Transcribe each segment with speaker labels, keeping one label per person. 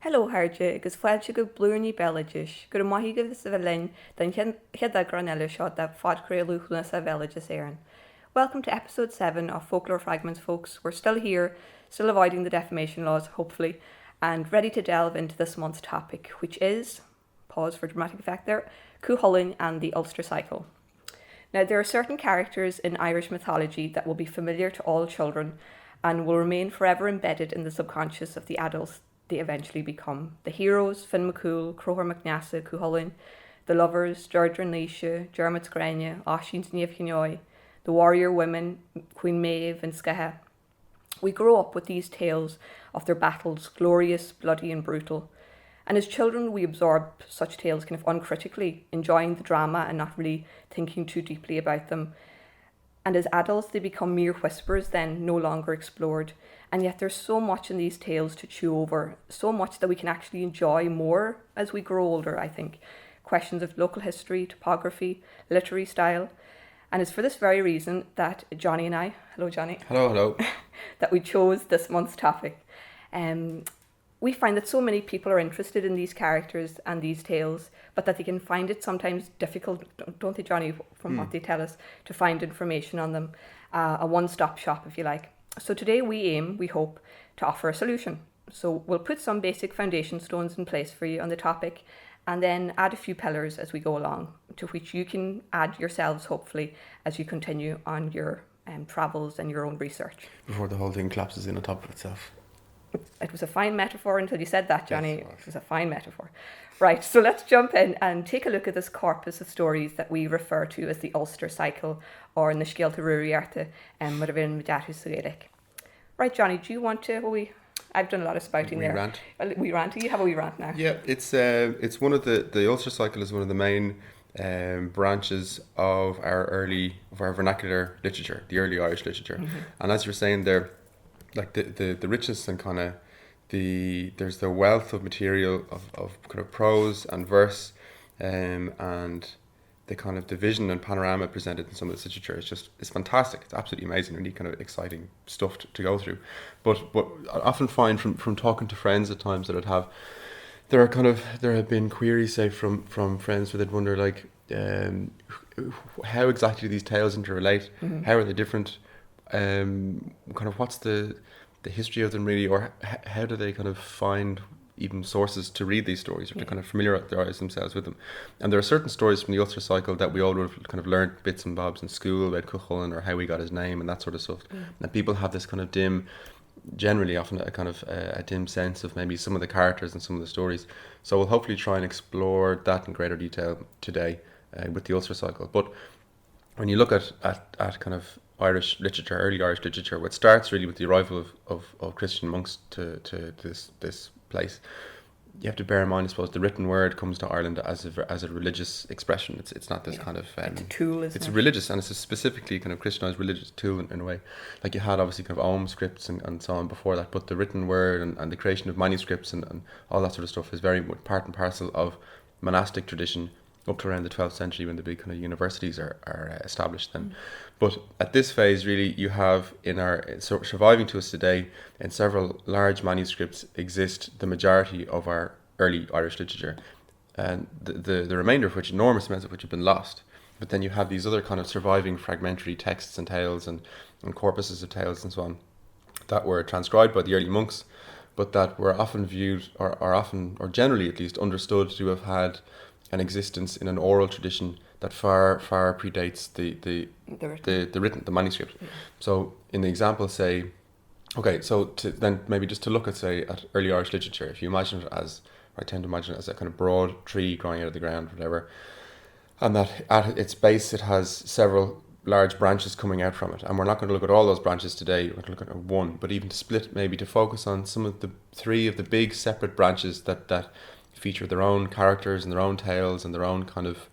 Speaker 1: Hello Harja, agus fáilte go blúirní beileidis, gur maithí go sa bhelinn den chead a granella seo de fadcréalúchna sa beileidis éireann. Welcome to episode 7 of Folklore Fragments, folks. We're still here, still avoiding the defamation laws, hopefully, and ready to delve into this month's topic, which is, pause for dramatic effect there, Cú Chulainn and the Ulster Cycle. Now, there are certain characters in Irish mythology that will be familiar to all children and will remain forever embedded in the subconscious of the adults they eventually become. The heroes, Finn McCool, Croher McNassa, Cú Chulainn, the lovers, Deirdre Naoise, Dermot Sgrania, Oisín Sníomh Chinneoy, the warrior women, Queen Meadhbh and Sceatha. We grow up with these tales of their battles, glorious, bloody and brutal. And as children, we absorb such tales kind of uncritically, enjoying the drama and not really thinking too deeply about them. And as adults, they become mere whispers, then no longer explored. And yet there's so much in these tales to chew over, so much that we can actually enjoy more as we grow older, I think. Questions of local history, topography, literary style. And it's for this very reason that Jonny and I, hello Jonny.
Speaker 2: Hello.
Speaker 1: That we chose this month's topic. We find that so many people are interested in these characters and these tales, but that they can find it sometimes difficult, don't they, Jonny, from what they tell us, to find information on them. A one-stop shop, if you like. So today we hope, to offer a solution. So we'll put some basic foundation stones in place for you on the topic, and then add a few pillars as we go along, to which you can add yourselves, hopefully, as you continue on your travels and your own research.
Speaker 2: Before the whole thing collapses in on top of itself.
Speaker 1: It was a fine metaphor until you said that, Jonny. Yes, it was a fine metaphor. Right, so let's jump in and take a look at this corpus of stories that we refer to as the Ulster Cycle, or in the Scialta Ruairta, mar bhíonn Meadhbh sa Gaelic. Right, Jonny, do you want to... I've done a lot of spouting there.
Speaker 2: Rant.
Speaker 1: We rant. You have a wee rant now.
Speaker 2: Yeah, it's one of the Ulster Cycle is one of the main branches of our vernacular literature, the early Irish literature. Mm-hmm. And as you're saying there, like the richness and kind of there's the wealth of material of kind of prose and verse, and the kind of division and panorama presented in some of this literature it's fantastic. It's absolutely amazing, really kind of exciting stuff to go through. But what I often find from talking to friends at times that I'd have, there have been queries, say, from friends where they'd wonder, like, how exactly do these tales interrelate? Mm-hmm. How are they different? Kind of what's the history of them, really, or how do they kind of find even sources to read these stories, or to kind of familiarise themselves with them? And there are certain stories from the Ulster Cycle that we all would have kind of learnt bits and bobs in school about Cú Chulainn, or how he got his name and that sort of stuff. And people have this kind of generally often a dim sense of maybe some of the characters and some of the stories. So we'll hopefully try and explore that in greater detail today with the Ulster Cycle. But when you look at kind of Irish literature, early Irish literature, what starts really with the arrival of Christian monks to this place, you have to bear in mind, I suppose, the written word comes to Ireland as a religious expression. It's not this kind of
Speaker 1: it's a tool, isn't
Speaker 2: it's
Speaker 1: it?
Speaker 2: Religious, and it's a specifically kind of Christianized religious tool in a way. Like, you had obviously kind of manuscripts and so on before that, but the written word and the creation of manuscripts and all that sort of stuff is very much part and parcel of monastic tradition up to around the 12th century, when the big kind of universities are established then. But at this phase, really, you have surviving to us today, in several large manuscripts exist the majority of our early Irish literature, and the remainder of which, enormous amounts of which, have been lost. But then you have these other kind of surviving fragmentary texts and tales and corpuses of tales and so on that were transcribed by the early monks, but that were often viewed or generally at least understood to have had an existence in an oral tradition that far predates the manuscript. Yeah. So in the example, say, okay, so then maybe just to look at early Irish literature, if you imagine it as, I tend to imagine it as a kind of broad tree growing out of the ground, whatever, and that at its base it has several large branches coming out from it. And we're not going to look at all those branches today, we're going to look at one, but even to split, maybe to focus on some of the three of the big separate branches that feature their own characters and their own tales and their own kind of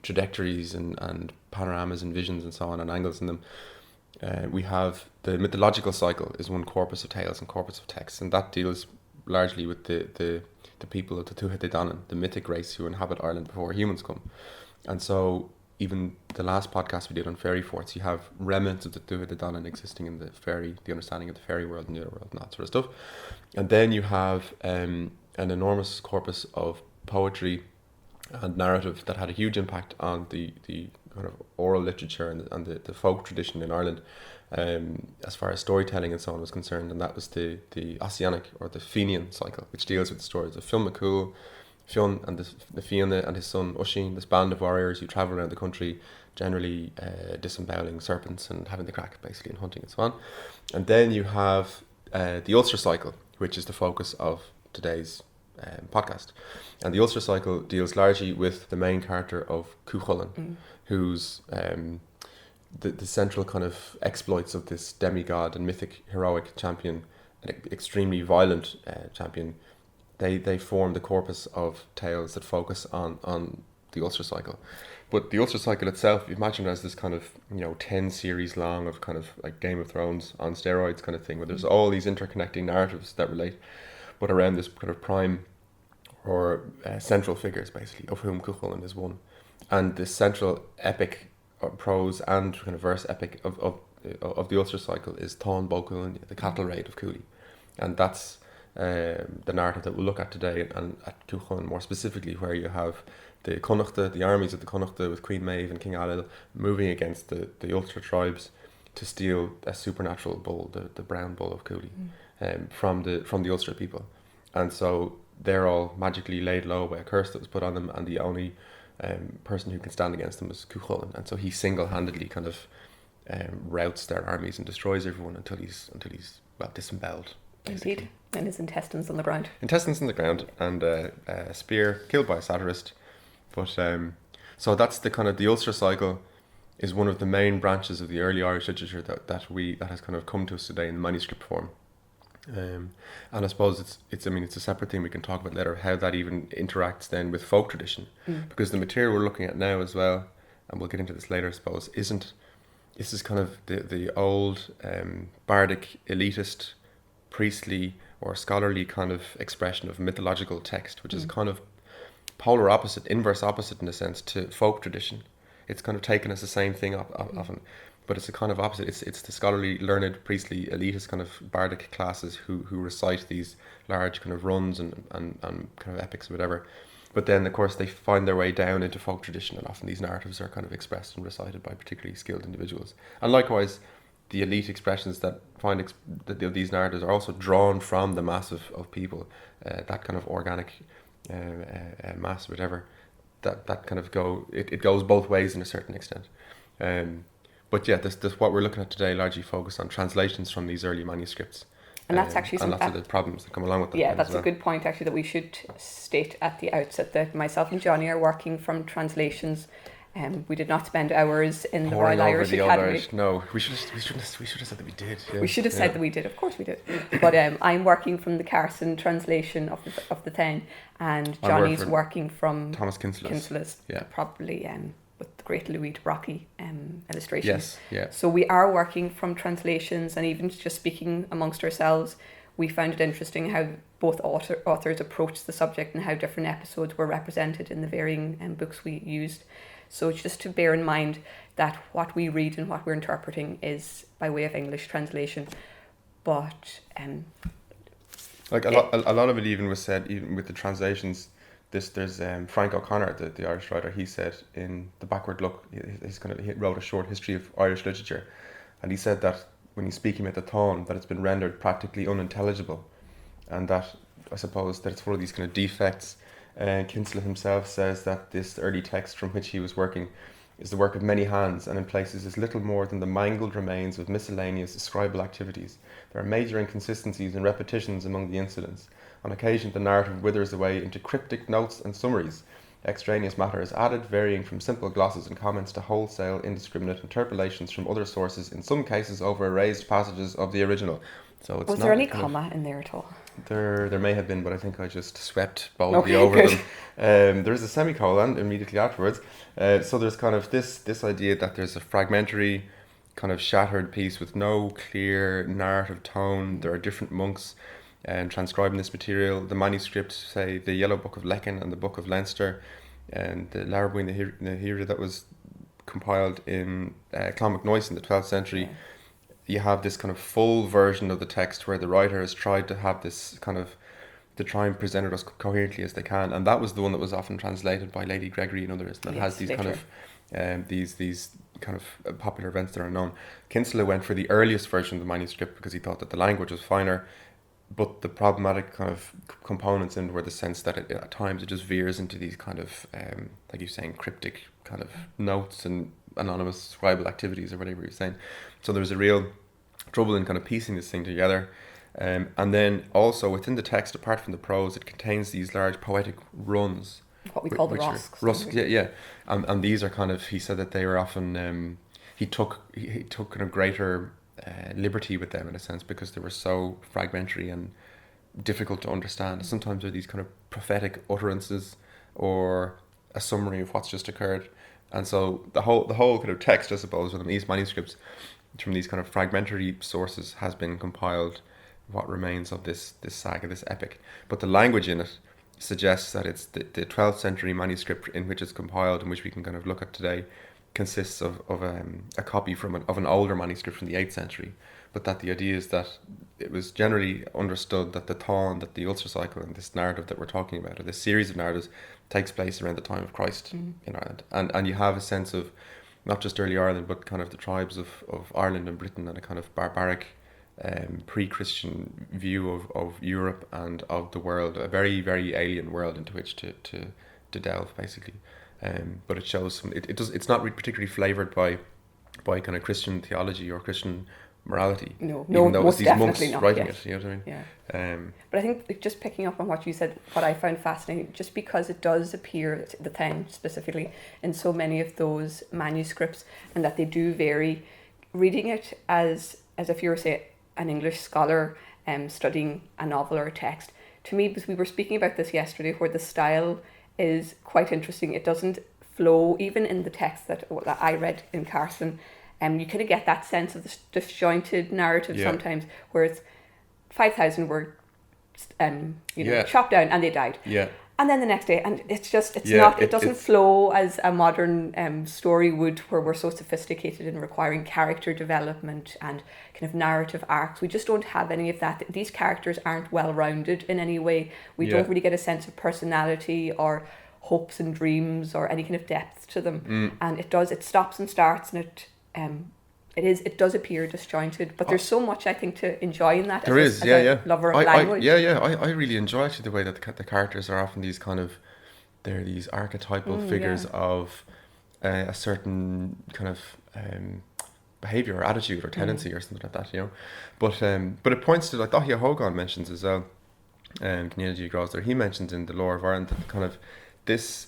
Speaker 2: trajectories and panoramas and visions and so on, and angles in them. We have the mythological cycle is one corpus of tales and corpus of texts, and that deals largely with the people of the Doohan, the mythic race who inhabit Ireland before humans come. And so even the last podcast we did on fairy forts, you have remnants of the Doohan existing in the understanding of the fairy world and the other world and that sort of stuff. And then you have an enormous corpus of poetry and narrative that had a huge impact on the kind of oral literature and the folk tradition in Ireland, as far as storytelling and so on was concerned. And that was the Ossianic or the Fenian cycle, which deals with the stories of Fionn McCool, Fionn and the Fianna and his son Uiscin, this band of warriors who travel around the country, generally disemboweling serpents and having the crack, basically, and hunting and so on. And then you have the Ulster Cycle, which is the focus of today's podcast. And the Ulster Cycle deals largely with the main character of Cú Chulainn, who's the central kind of exploits of this demigod and mythic heroic champion, an extremely violent champion. They form the corpus of tales that focus on the Ulster Cycle. But the Ulster Cycle itself, imagine it as this kind of 10 series long of kind of like Game of Thrones on steroids kind of thing, where there's all these interconnecting narratives that relate, but around this kind of prime or central figures, basically, of whom Cú Chulainn is one. And this central epic prose and kind of verse epic of the Ulster Cycle is Táin Bó Cuailgne, the Cattle Raid of Cooley. And that's the narrative that we'll look at today, and at Cú Chulainn more specifically, where you have the Connachta, the armies of the Connachta with Queen Meadhbh and King Aillil moving against the Ulster tribes to steal a supernatural bull, the brown bull of Cooley, from the Ulster people. And so they're all magically laid low by a curse that was put on them, and the only person who can stand against them is Cú Chulainn. And so he single-handedly kind of routs their armies and destroys everyone until he's disemboweled. Basically.
Speaker 1: Indeed, and his intestines on the ground.
Speaker 2: Intestines on the ground, and a spear, killed by a satirist. But so that's the kind of the Ulster Cycle is one of the main branches of the early Irish literature that has kind of come to us today in manuscript form. And I suppose it's a separate thing we can talk about later, how that even interacts then with folk tradition, because the material we're looking at now as well, and we'll get into this later, I suppose, this is kind of the old bardic, elitist, priestly or scholarly kind of expression of mythological text, which is kind of polar opposite, inverse opposite in a sense to folk tradition. It's kind of taken as the same thing often, but it's a kind of opposite. It's the scholarly, learned, priestly, elitist kind of bardic classes who recite these large kind of runs and kind of epics or whatever. But then, of course, they find their way down into folk tradition, and often these narratives are kind of expressed and recited by particularly skilled individuals. And likewise, the elite expressions that find that these narratives are also drawn from the mass of people, that kind of organic mass, whatever. That kind of it goes both ways in a certain extent. But yeah, this what we're looking at today largely focus on translations from these early manuscripts.
Speaker 1: And that's actually
Speaker 2: and lots of the problems that come along with that.
Speaker 1: Yeah, that's a good point actually that we should state at the outset, that myself and Jonny are working from translations. We did not spend hours in the Royal Irish Academy.
Speaker 2: No, we should have said that we did. Yeah.
Speaker 1: We should have said that we did. Of course we did. But I'm working from the Carson translation of the Táin, and Jonny's working from
Speaker 2: Thomas Kinsella's.
Speaker 1: Yeah, probably with the great Louis de Brockie illustrations.
Speaker 2: Yes, yeah.
Speaker 1: So we are working from translations, and even just speaking amongst ourselves, we found it interesting how both authors approached the subject and how different episodes were represented in the varying books we used. So just to bear in mind that what we read and what we're interpreting is by way of English translation, but
Speaker 2: like a lot of it even was said even with the translations. There's Frank O'Connor, the Irish writer. He said in The Backward Look, he wrote a short history of Irish literature, and he said that when he's speaking about the Táin, that it's been rendered practically unintelligible, and that I suppose that it's one of these kind of defects. Kinsella himself says that this early text from which he was working is the work of many hands, and in places is little more than the mangled remains of miscellaneous scribal activities. There are major inconsistencies and repetitions among the incidents. On occasion the narrative withers away into cryptic notes and summaries. Extraneous matter is added, varying from simple glosses and comments to wholesale indiscriminate interpolations from other sources, in some cases over erased passages of the original. So it's
Speaker 1: was there any comma in there at all?
Speaker 2: There may have been, but I think I just swept boldly over them. There is a semicolon immediately afterwards. So there's kind of this idea that there's a fragmentary, kind of shattered piece with no clear narrative tone. There are different monks transcribing this material. The manuscript, say the Yellow Book of Lecan and the Book of Leinster, and the Larabui na Híre that was compiled in Clonmacnoise in the 12th century, you have this kind of full version of the text where the writer has tried to have this kind of, to try and present it as coherently as they can, and that was the one that was often translated by Lady Gregory and others, that has these kind of these kind of popular events that are known. Kinsella went for the earliest version of the manuscript because he thought that the language was finer, but the problematic kind of components in were the sense that at times it just veers into these kind of like you're saying, cryptic kind of notes and anonymous scribal activities or whatever you're saying. So there was a real trouble in kind of piecing this thing together. And then also within the text, apart from the prose, it contains these large poetic runs.
Speaker 1: What we call the rusks.
Speaker 2: Yeah. And these are kind of, he said that they were often, he took kind of greater liberty with them in a sense because they were so fragmentary and difficult to understand. Sometimes they're these kind of prophetic utterances or a summary of what's just occurred. And so the whole kind of text, I suppose, within these manuscripts from these kind of fragmentary sources has been compiled, what remains of this saga, this epic. But the language in it suggests that it's the 12th century manuscript in which it's compiled, and which we can kind of look at today, consists of a copy of an older manuscript from the 8th century. But that the idea is that it was generally understood that the Táin, that the Ulster Cycle and this narrative that we're talking about, or this series of narratives, takes place around the time of Christ in Ireland. And you have a sense of not just early Ireland, but kind of the tribes of Ireland and Britain, and a kind of barbaric pre-Christian view of Europe and of the world, a very, very alien world into which to delve, basically. But it shows it's not particularly flavoured by kind of Christian theology or Christian morality.
Speaker 1: No,
Speaker 2: even though
Speaker 1: most
Speaker 2: it's these monks
Speaker 1: definitely not,
Speaker 2: writing
Speaker 1: yes.
Speaker 2: it, you know what I mean?
Speaker 1: Yeah. But I think just picking up on what you said, what I found fascinating, just because it does appear, the Táin specifically, in so many of those manuscripts, and that they do vary, reading it as if you were, say, an English scholar studying a novel or a text, to me, because we were speaking about this yesterday, where the style is quite interesting. It doesn't flow, even in the text that I read in Carson. You kind of get that sense of the disjointed narrative sometimes, where it's 5,000 were, chopped down and they died.
Speaker 2: Yeah.
Speaker 1: And then the next day, and it doesn't flow as a modern story would, where we're so sophisticated in requiring character development and kind of narrative arcs. We just don't have any of that. These characters aren't well-rounded in any way. We don't really get a sense of personality or hopes and dreams or any kind of depth to them. And it stops and starts, and it does appear disjointed, but there's so much I think to enjoy in that.
Speaker 2: There is, yeah.
Speaker 1: Lover of language.
Speaker 2: I really enjoy actually the way that the characters are often these kind of, they're these archetypal figures of a certain kind of behavior or attitude or tendency or something like that, you know. But it points to, like Dáithí Hogan mentions as well, Cnéad Gros there, he mentions in the Lore of Ireland that kind of this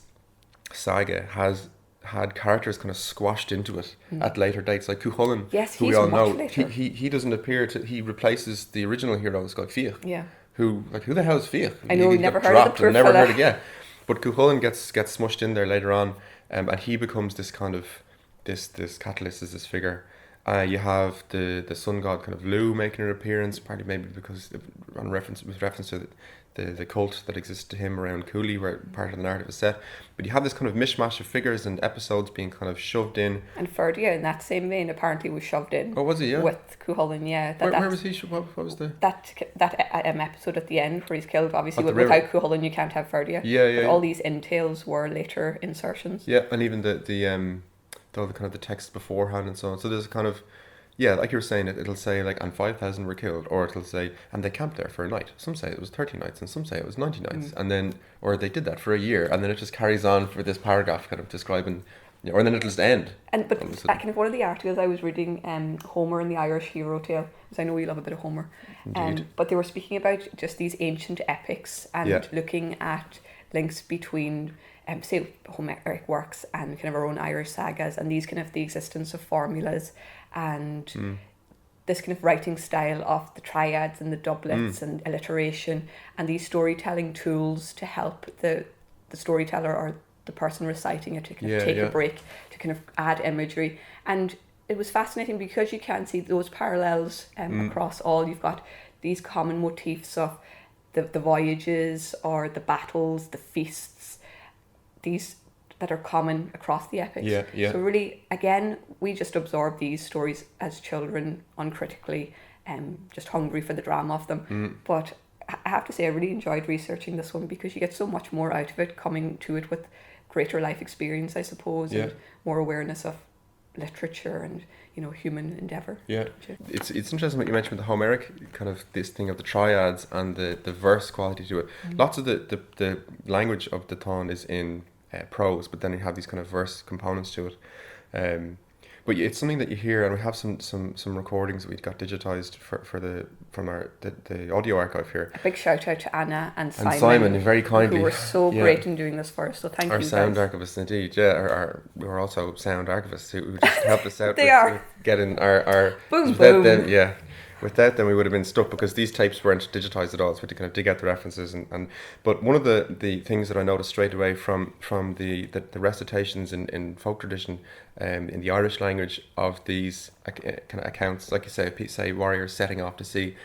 Speaker 2: saga has had characters kind of squashed into it at later dates, like Cú Chulainn, who we all know. He doesn't appear to, he replaces the original hero, Scoil Fiach.
Speaker 1: Yeah.
Speaker 2: Who the hell is Fiach?
Speaker 1: I know, never heard of the poor
Speaker 2: never
Speaker 1: fella.
Speaker 2: heard again. But Cú Chulainn gets smushed in there later on, and he becomes this kind of this catalyst, as this figure. You have the sun god kind of Lugh making an appearance, partly maybe because with reference to the cult that exists to him around Cooley, where part of the narrative is set. But you have this kind of mishmash of figures and episodes being kind of shoved in.
Speaker 1: And Ferdia, in that same vein, apparently was shoved in.
Speaker 2: Oh, was he? Yeah.
Speaker 1: With Cú Chulainn, yeah.
Speaker 2: Where was he? What was the
Speaker 1: that episode at the end where he's killed? Obviously,
Speaker 2: without
Speaker 1: Cú Chulainn, you can't have Ferdia.
Speaker 2: Yeah.
Speaker 1: But all these entails were later insertions.
Speaker 2: Yeah, and even the kind of the text beforehand and so on. So there's a kind of, yeah, like you were saying, it'll say like, and 5,000 were killed, or it'll say, and they camped there for a night. Some say it was 30 nights, and some say it was 90 nights, and then, or they did that for a year, and then it just carries on for this paragraph kind of describing, or then it'll just end.
Speaker 1: But kind of one of the articles I was reading, Homer and the Irish Hero Tale, because I know you love a bit of Homer.
Speaker 2: Indeed.
Speaker 1: But they were speaking about just these ancient epics and looking at links between say Homeric works and kind of our own Irish sagas, and these kind of the existence of formulas and this kind of writing style of the triads and the doublets and alliteration and these storytelling tools to help the storyteller or the person reciting it to kind of take a break, to kind of add imagery. And it was fascinating because you can see those parallels across all. You've got these common motifs of the voyages or the battles, the feasts, these that are common across the epics.
Speaker 2: Yeah, yeah.
Speaker 1: So really, again, we just absorb these stories as children uncritically, just hungry for the drama of them. But I have to say, I really enjoyed researching this one because you get so much more out of it, coming to it with greater life experience, I suppose, and more awareness of literature and, you know, human endeavour.
Speaker 2: Yeah, it's interesting what you mentioned with the Homeric kind of this thing of the triads and the verse quality to it. Lots of the language of the Táin is in prose, but then you have these kind of verse components to it. But it's something that you hear, and we have some recordings that we got digitized from the audio archive here.
Speaker 1: A big shout out to Anna and Simon.
Speaker 2: And Simon, very kindly,
Speaker 1: who were so great in doing this for us. So thank you,
Speaker 2: our
Speaker 1: guys.
Speaker 2: sound archivists, indeed. Yeah, we were also sound archivists who just helped us out.
Speaker 1: They
Speaker 2: getting our
Speaker 1: boom boom.
Speaker 2: Them, without them we would have been stuck because these tapes weren't digitized at all, so we had to kind of dig out the references and but one of the things that I noticed straight away from the recitations in folk tradition in the Irish language of these kind of accounts, like you say warriors setting off to sea,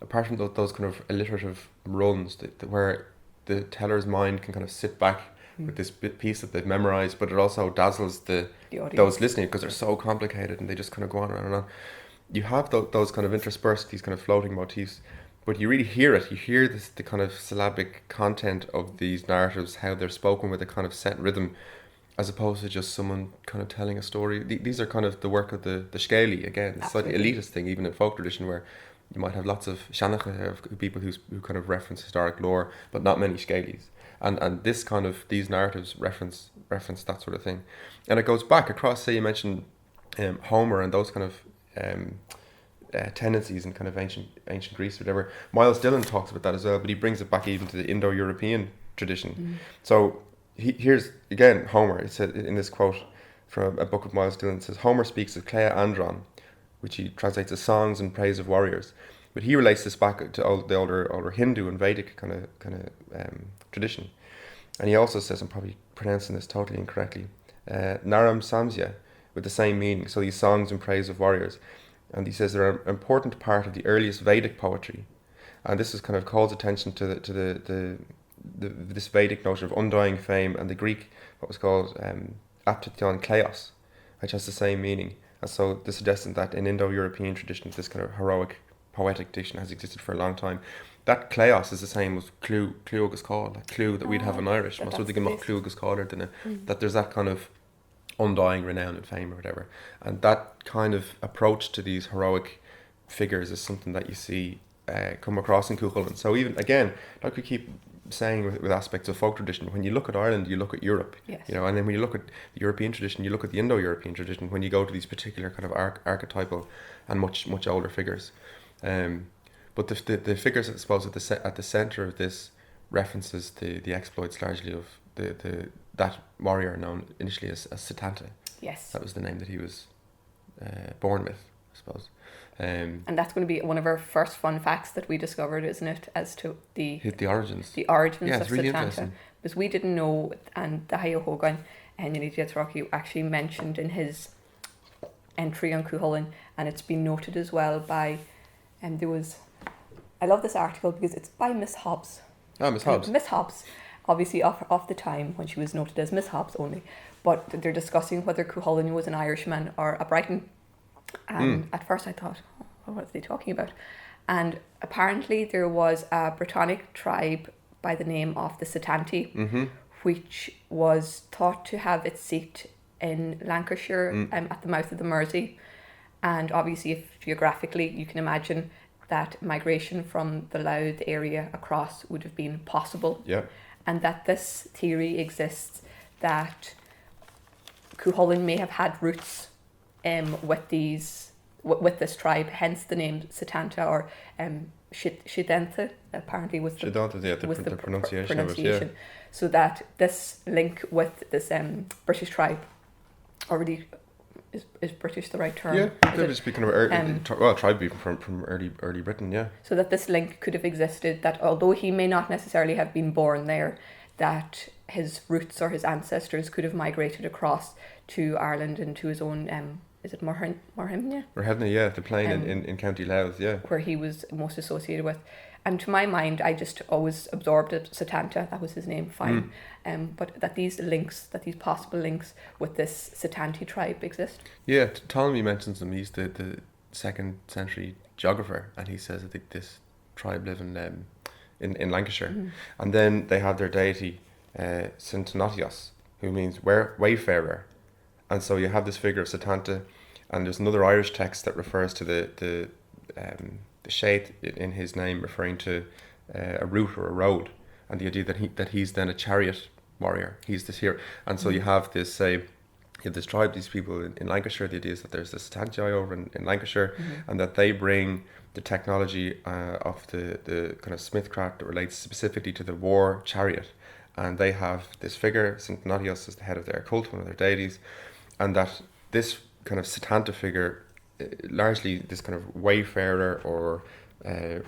Speaker 2: apart from those kind of alliterative runs where the teller's mind can kind of sit back with this piece that they've memorized, but it also dazzles those listening because they're so complicated and they just kind of go on and on and on. You have those kind of interspersed, these kind of floating motifs, but you really hear it. You hear the kind of syllabic content of these narratives, how they're spoken with a kind of set rhythm, as opposed to just someone kind of telling a story. These are kind of the work of the scaly, again. It's like the elitist thing, even in folk tradition, where you might have lots of shanachta, of people who kind of reference historic lore, but not many scalies. And this kind of, these narratives reference that sort of thing. And it goes back across, say you mentioned Homer and those kind of tendencies in kind of ancient Greece or whatever. Miles Dillon talks about that as well, but he brings it back even to the Indo-European tradition. So here's again Homer. It said in this quote from a book of Miles Dillon, it says Homer speaks of Clea Andron, which he translates as songs in praise of warriors, but he relates this back to the older Hindu and Vedic kind of tradition. And he also says, I'm probably pronouncing this totally incorrectly, Naram Samsya, with the same meaning. So these songs in praise of warriors. And he says they're an important part of the earliest Vedic poetry. And this is kind of calls attention to this Vedic notion of undying fame, and the Greek, what was called aptityon kleos, which has the same meaning. And so this suggesting that in Indo-European traditions, this kind of heroic poetic diction has existed for a long time. That kleos is the same as clú agus call, that clue that we'd have in Irish. Most of the clú agus call, that there's that kind of undying renown and fame or whatever, and that kind of approach to these heroic figures is something that you see come across in Cú Chulainn. So even again, like we keep saying with aspects of folk tradition, when you look at Ireland, you look at Europe, you know, and then when you look at the European tradition, you look at the Indo-European tradition. When you go to these particular kind of archetypal and much older figures, but the figures, I suppose, at the center of this references the exploits largely of that warrior known initially as Setanta.
Speaker 1: Yes.
Speaker 2: That was the name that he was born with, I suppose.
Speaker 1: And that's going to be one of our first fun facts that we discovered, isn't it, as to the origins. The origins of
Speaker 2: really
Speaker 1: Setanta. Because we didn't know, and the Hogan and Jonny actually mentioned in his entry on Cú Chulainn, and it's been noted as well by, I love this article because it's by Miss Hobbs.
Speaker 2: Oh, Miss Hobbs.
Speaker 1: Miss Hobbs. Obviously off the time when she was noted as Miss Hobbs only, but they're discussing whether Cú Chulainn was an Irishman or a Briton. And at first I thought, what are they talking about? And apparently there was a Brittonic tribe by the name of the Setanti, which was thought to have its seat in Lancashire at the mouth of the Mersey. And obviously, if geographically, you can imagine that migration from the Louth area across would have been possible.
Speaker 2: Yeah.
Speaker 1: And that this theory exists that Cú Chulainn may have had roots with this tribe, hence the name Setanta or Shidentha, apparently was the pronunciation of it, yeah. So that this link with this British tribe already is British the right term?
Speaker 2: Yeah, that would speaking of tribe even from early Britain, yeah.
Speaker 1: So that this link could have existed, that although he may not necessarily have been born there, that his roots or his ancestors could have migrated across to Ireland and to his own, is it Morhimne?
Speaker 2: Morhimne, yeah, the plain in County Louth, yeah.
Speaker 1: Where he was most associated with. And to my mind, I just always absorbed it. Satanta, that was his name, fine. But that these possible links with this Satanti tribe exist.
Speaker 2: Yeah, Ptolemy mentions him. He's the 2nd century geographer, and he says that this tribe live in Lancashire. And then they have their deity, Syntonatios, who means wayfarer. And so you have this figure of Satanta, and there's another Irish text that refers to the shade in his name, referring to a route or a road, and the idea that he's then a chariot warrior. He's this hero, and so you have this tribe, these people in Lancashire. The idea is that there's this Satanti over in Lancashire, and that they bring the technology of the kind of smithcraft that relates specifically to the war chariot, and they have this figure, Saint Natios, as the head of their cult, one of their deities, and that this kind of Satanta figure, largely this kind of wayfarer or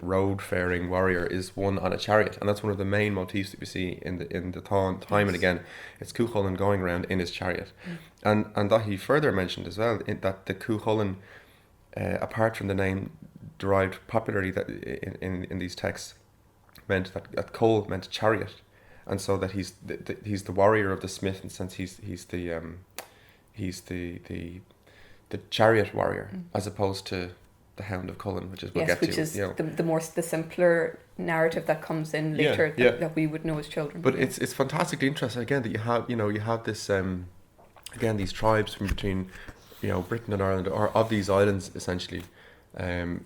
Speaker 2: road-faring warrior, is one on a chariot, and that's one of the main motifs that we see in the Táin time and again. It's Cú Chulainn going around in his chariot, and that he further mentioned as well, that the Cú Chulainn, apart from the name derived popularly that in these texts, meant that Cole meant chariot, and so that he's the warrior of the smith, in the sense he's the chariot warrior, as opposed to the Hound of Cullen, which is
Speaker 1: which is the simpler narrative that comes in later that we would know as children.
Speaker 2: But it's fantastically interesting again that you have this again these tribes from between Britain and Ireland, or of these islands essentially, in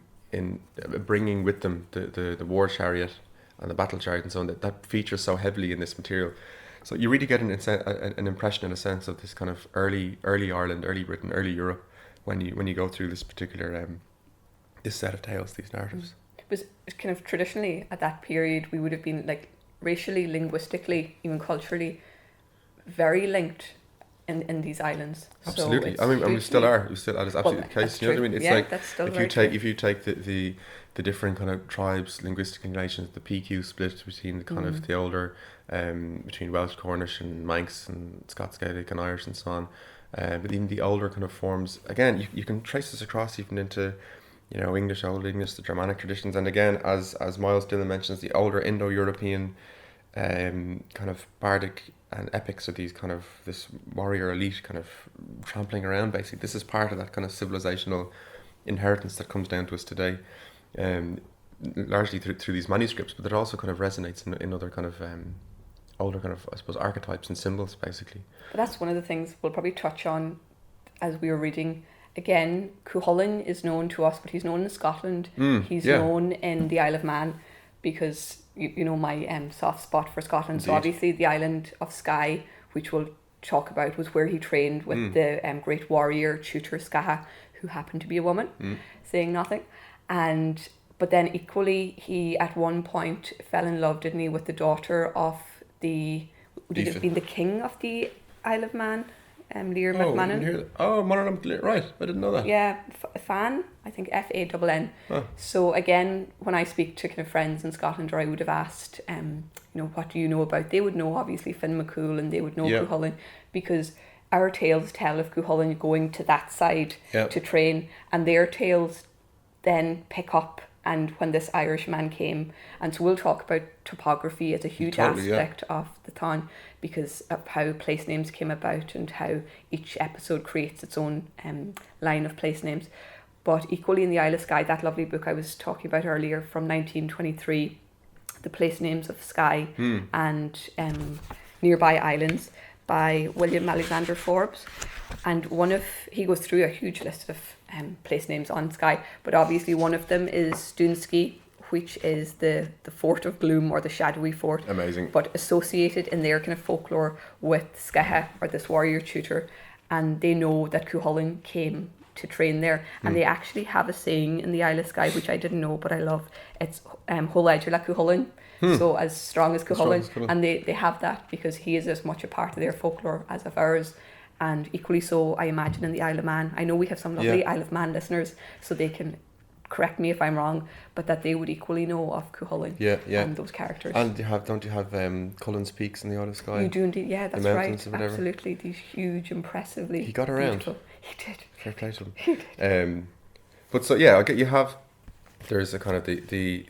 Speaker 2: bringing with them the war chariot and the battle chariot and so on, that features so heavily in this material. So you really get an impression, in a sense, of this kind of early Ireland, early Britain, early Europe when you go through this particular this set of tales, these narratives.
Speaker 1: It was kind of traditionally at that period we would have been like racially, linguistically, even culturally very linked in these islands.
Speaker 2: Absolutely.
Speaker 1: So
Speaker 2: I mean we still are. That is absolutely the case. You know what I mean? It's like
Speaker 1: that's still
Speaker 2: if you take the different kind of tribes, linguistic relations, the PQ split between the kind of the older between Welsh, Cornish and Manx and Scots Gaelic and Irish and so on. But even the older kind of forms, again, you can trace this across even into English, Old English, the Germanic traditions, and again, as Miles Dillon mentions, the older Indo-European kind of bardic and epics of these kind of this warrior elite kind of trampling around. Basically, this is part of that kind of civilizational inheritance that comes down to us today, largely through these manuscripts, but that also kind of resonates in other kind of older kind of, I suppose, archetypes and symbols, basically.
Speaker 1: But that's one of the things we'll probably touch on as we were reading. Again, Cú Chulainn is known to us, but he's known in Scotland. He's known in the Isle of Man, because you know my soft spot for Scotland. Indeed. So obviously the island of Skye, which we'll talk about, was where he trained with the great warrior tutor Scaha, who happened to be a woman, saying nothing. But then equally, he at one point fell in love, didn't he, with the daughter of would he have been the king of the Isle of Man? Lear McMahon.
Speaker 2: Right, I didn't know that.
Speaker 1: Yeah, Fan, I think Fann.
Speaker 2: Oh.
Speaker 1: So again, when I speak to kind of friends in Scotland, or I would have asked, what do you know about? They would know obviously Finn McCool, and they would know Cú Chulainn, because our tales tell of Cú Chulainn going to that side to train, and their tales then pick up. And when this Irish man came, and so we'll talk about topography as a huge aspect of the Táin, because of how place names came about and how each episode creates its own line of place names. But equally in the Isle of Skye, that lovely book I was talking about earlier from 1923, The Place Names of Skye and Nearby Islands by William Alexander Forbes. And he goes through a huge list of place names on Skye, but obviously one of them is Dunski, which is the fort of gloom, or the shadowy fort.
Speaker 2: Amazing.
Speaker 1: But associated in their kind of folklore with Scaha, or this warrior tutor, and they know that Cú Chulainn came to train there, and they actually have a saying in the Isle of Skye, which I didn't know but I love. It's Hola Cú Chulainn, so as strong as Cú Chulainn, and they have that because he is as much a part of their folklore as of ours. And equally so, I imagine, in the Isle of Man. I know we have some lovely Isle of Man listeners, so they can correct me if I'm wrong, but that they would equally know of Cú Chulainn and those characters.
Speaker 2: And don't you have Cullen's Peaks in the Isle of Skye?
Speaker 1: You do indeed, yeah, that's right. Absolutely, these huge, impressively.
Speaker 2: He got around.
Speaker 1: Beautiful. He did.
Speaker 2: Fair play to him.
Speaker 1: He did.
Speaker 2: But so you have, there's a kind of the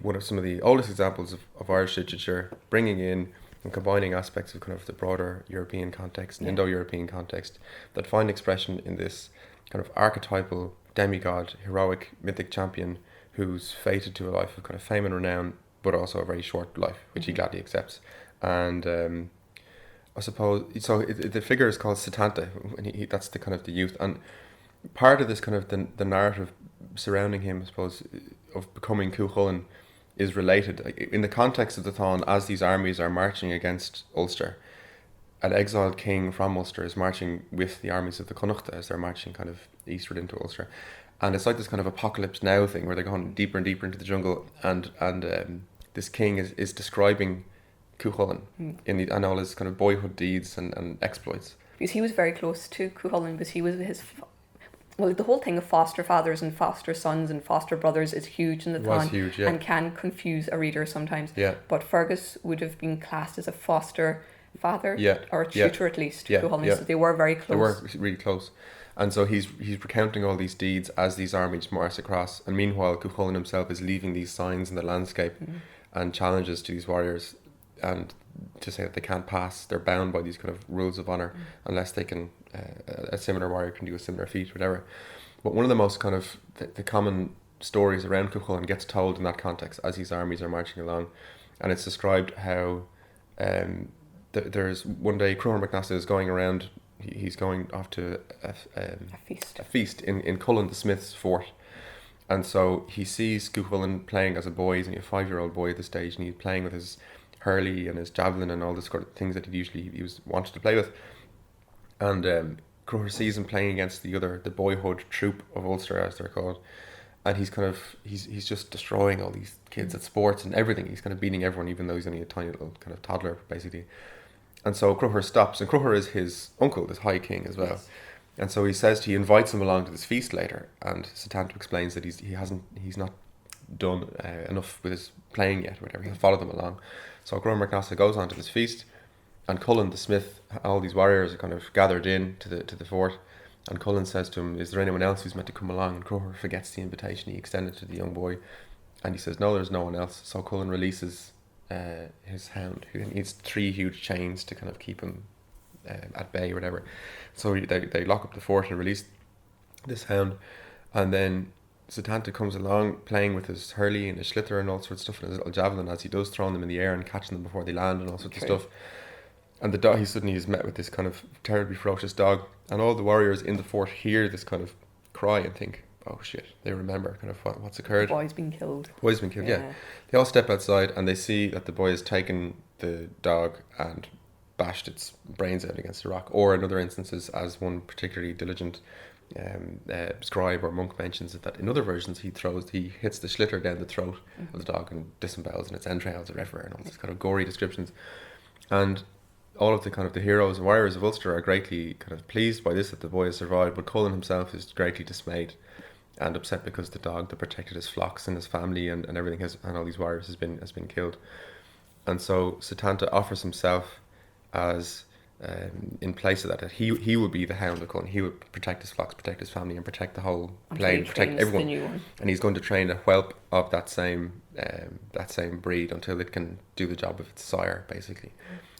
Speaker 2: one of some of the oldest examples of Irish literature, bringing in and combining aspects of kind of the broader European context and Indo-European context that find expression in this kind of archetypal demigod, heroic, mythic champion who's fated to a life of kind of fame and renown, but also a very short life, which he gladly accepts. And I suppose, so the figure is called Setanta, and that's the kind of the youth. And part of this kind of the narrative surrounding him, I suppose, of becoming Cú Chulainn is related. In the context of the Táin, as these armies are marching against Ulster, an exiled king from Ulster is marching with the armies of the Connacht as they're marching kind of eastward into Ulster. And it's like this kind of apocalypse now thing where they're going deeper and deeper into the jungle, and this king is describing Cú Chulainn and all his kind of boyhood deeds and exploits.
Speaker 1: Because he was very close to Cú Chulainn, because he was the whole thing of foster fathers and foster sons and foster brothers is huge in the Táin, and can confuse a reader sometimes.
Speaker 2: Yeah.
Speaker 1: But Fergus would have been classed as a foster father, or a tutor at least, to Cú Chulainn, so they were very close.
Speaker 2: They were really close. And so he's recounting all these deeds as these armies march across, and meanwhile Cú Chulainn himself is leaving these signs in the landscape and challenges to these warriors, and to say that they can't pass, they're bound by these kind of rules of honour unless they can, a similar warrior can do a similar feat, whatever. But one of the most kind of the common stories around Cú Chulainn gets told in that context as these armies are marching along, and it's described how there's one day Cruthar MacNasa is going around, he's going off to a feast in Cullen the Smith's fort, and so he sees Cú Chulainn playing as a boy. He's only a 5-year-old boy at this stage, and he's playing with his hurley and his javelin and all this sort of things that he was wanted to play with. And Cruthar sees him playing against the boyhood troop of Ulster, as they're called, and he's just destroying all these kids at sports and everything. He's kind of beating everyone, even though he's only a tiny little kind of toddler, basically. And so Cruthar stops, and Cruthar is his uncle, this High King as well. Yes. And so he invites him along to this feast later, and Setanta explains that he's not done enough with his playing yet, or whatever. He'll follow them along. So Cruthar MacNasa goes on to this feast, and Cullen the Smith, all these warriors are kind of gathered in to the fort, and Cullen says to him, "Is there anyone else who's meant to come along?" And Cruthar forgets the invitation he extended to the young boy, and he says, "No, there's no one else." So Cullen releases his hound, who needs 3 huge chains to kind of keep him at bay or whatever. So they lock up the fort and release this hound, and then Setanta comes along playing with his hurley and his slither and all sorts of stuff, and his little javelin, as he does, throwing them in the air and catching them before they land and all sorts of stuff. And the dog, he suddenly is met with this kind of terribly ferocious dog, and all the warriors in the fort hear this kind of cry and think, "Oh shit!" They remember kind of what's occurred.
Speaker 1: The boy's been killed.
Speaker 2: Yeah. They all step outside and they see that the boy has taken the dog and bashed its brains out against a rock. Or in other instances, as one particularly diligent scribe or monk mentions it, that in other versions he hits the slither down the throat of the dog and disembowels, and its entrails are everywhere, and all these kind of gory descriptions. And all of the kind of the heroes and warriors of Ulster are greatly kind of pleased by this, that the boy has survived, but Cullen himself is greatly dismayed and upset because the dog that protected his flocks and his family and everything and all these warriors has been killed. And so Setanta offers himself as in place of that he would be the Hound of Cullen. He would protect his flocks, protect his family, and protect the whole plain, protect everyone. And he's going to train a Whelp of that same breed until it can do the job of its sire, basically.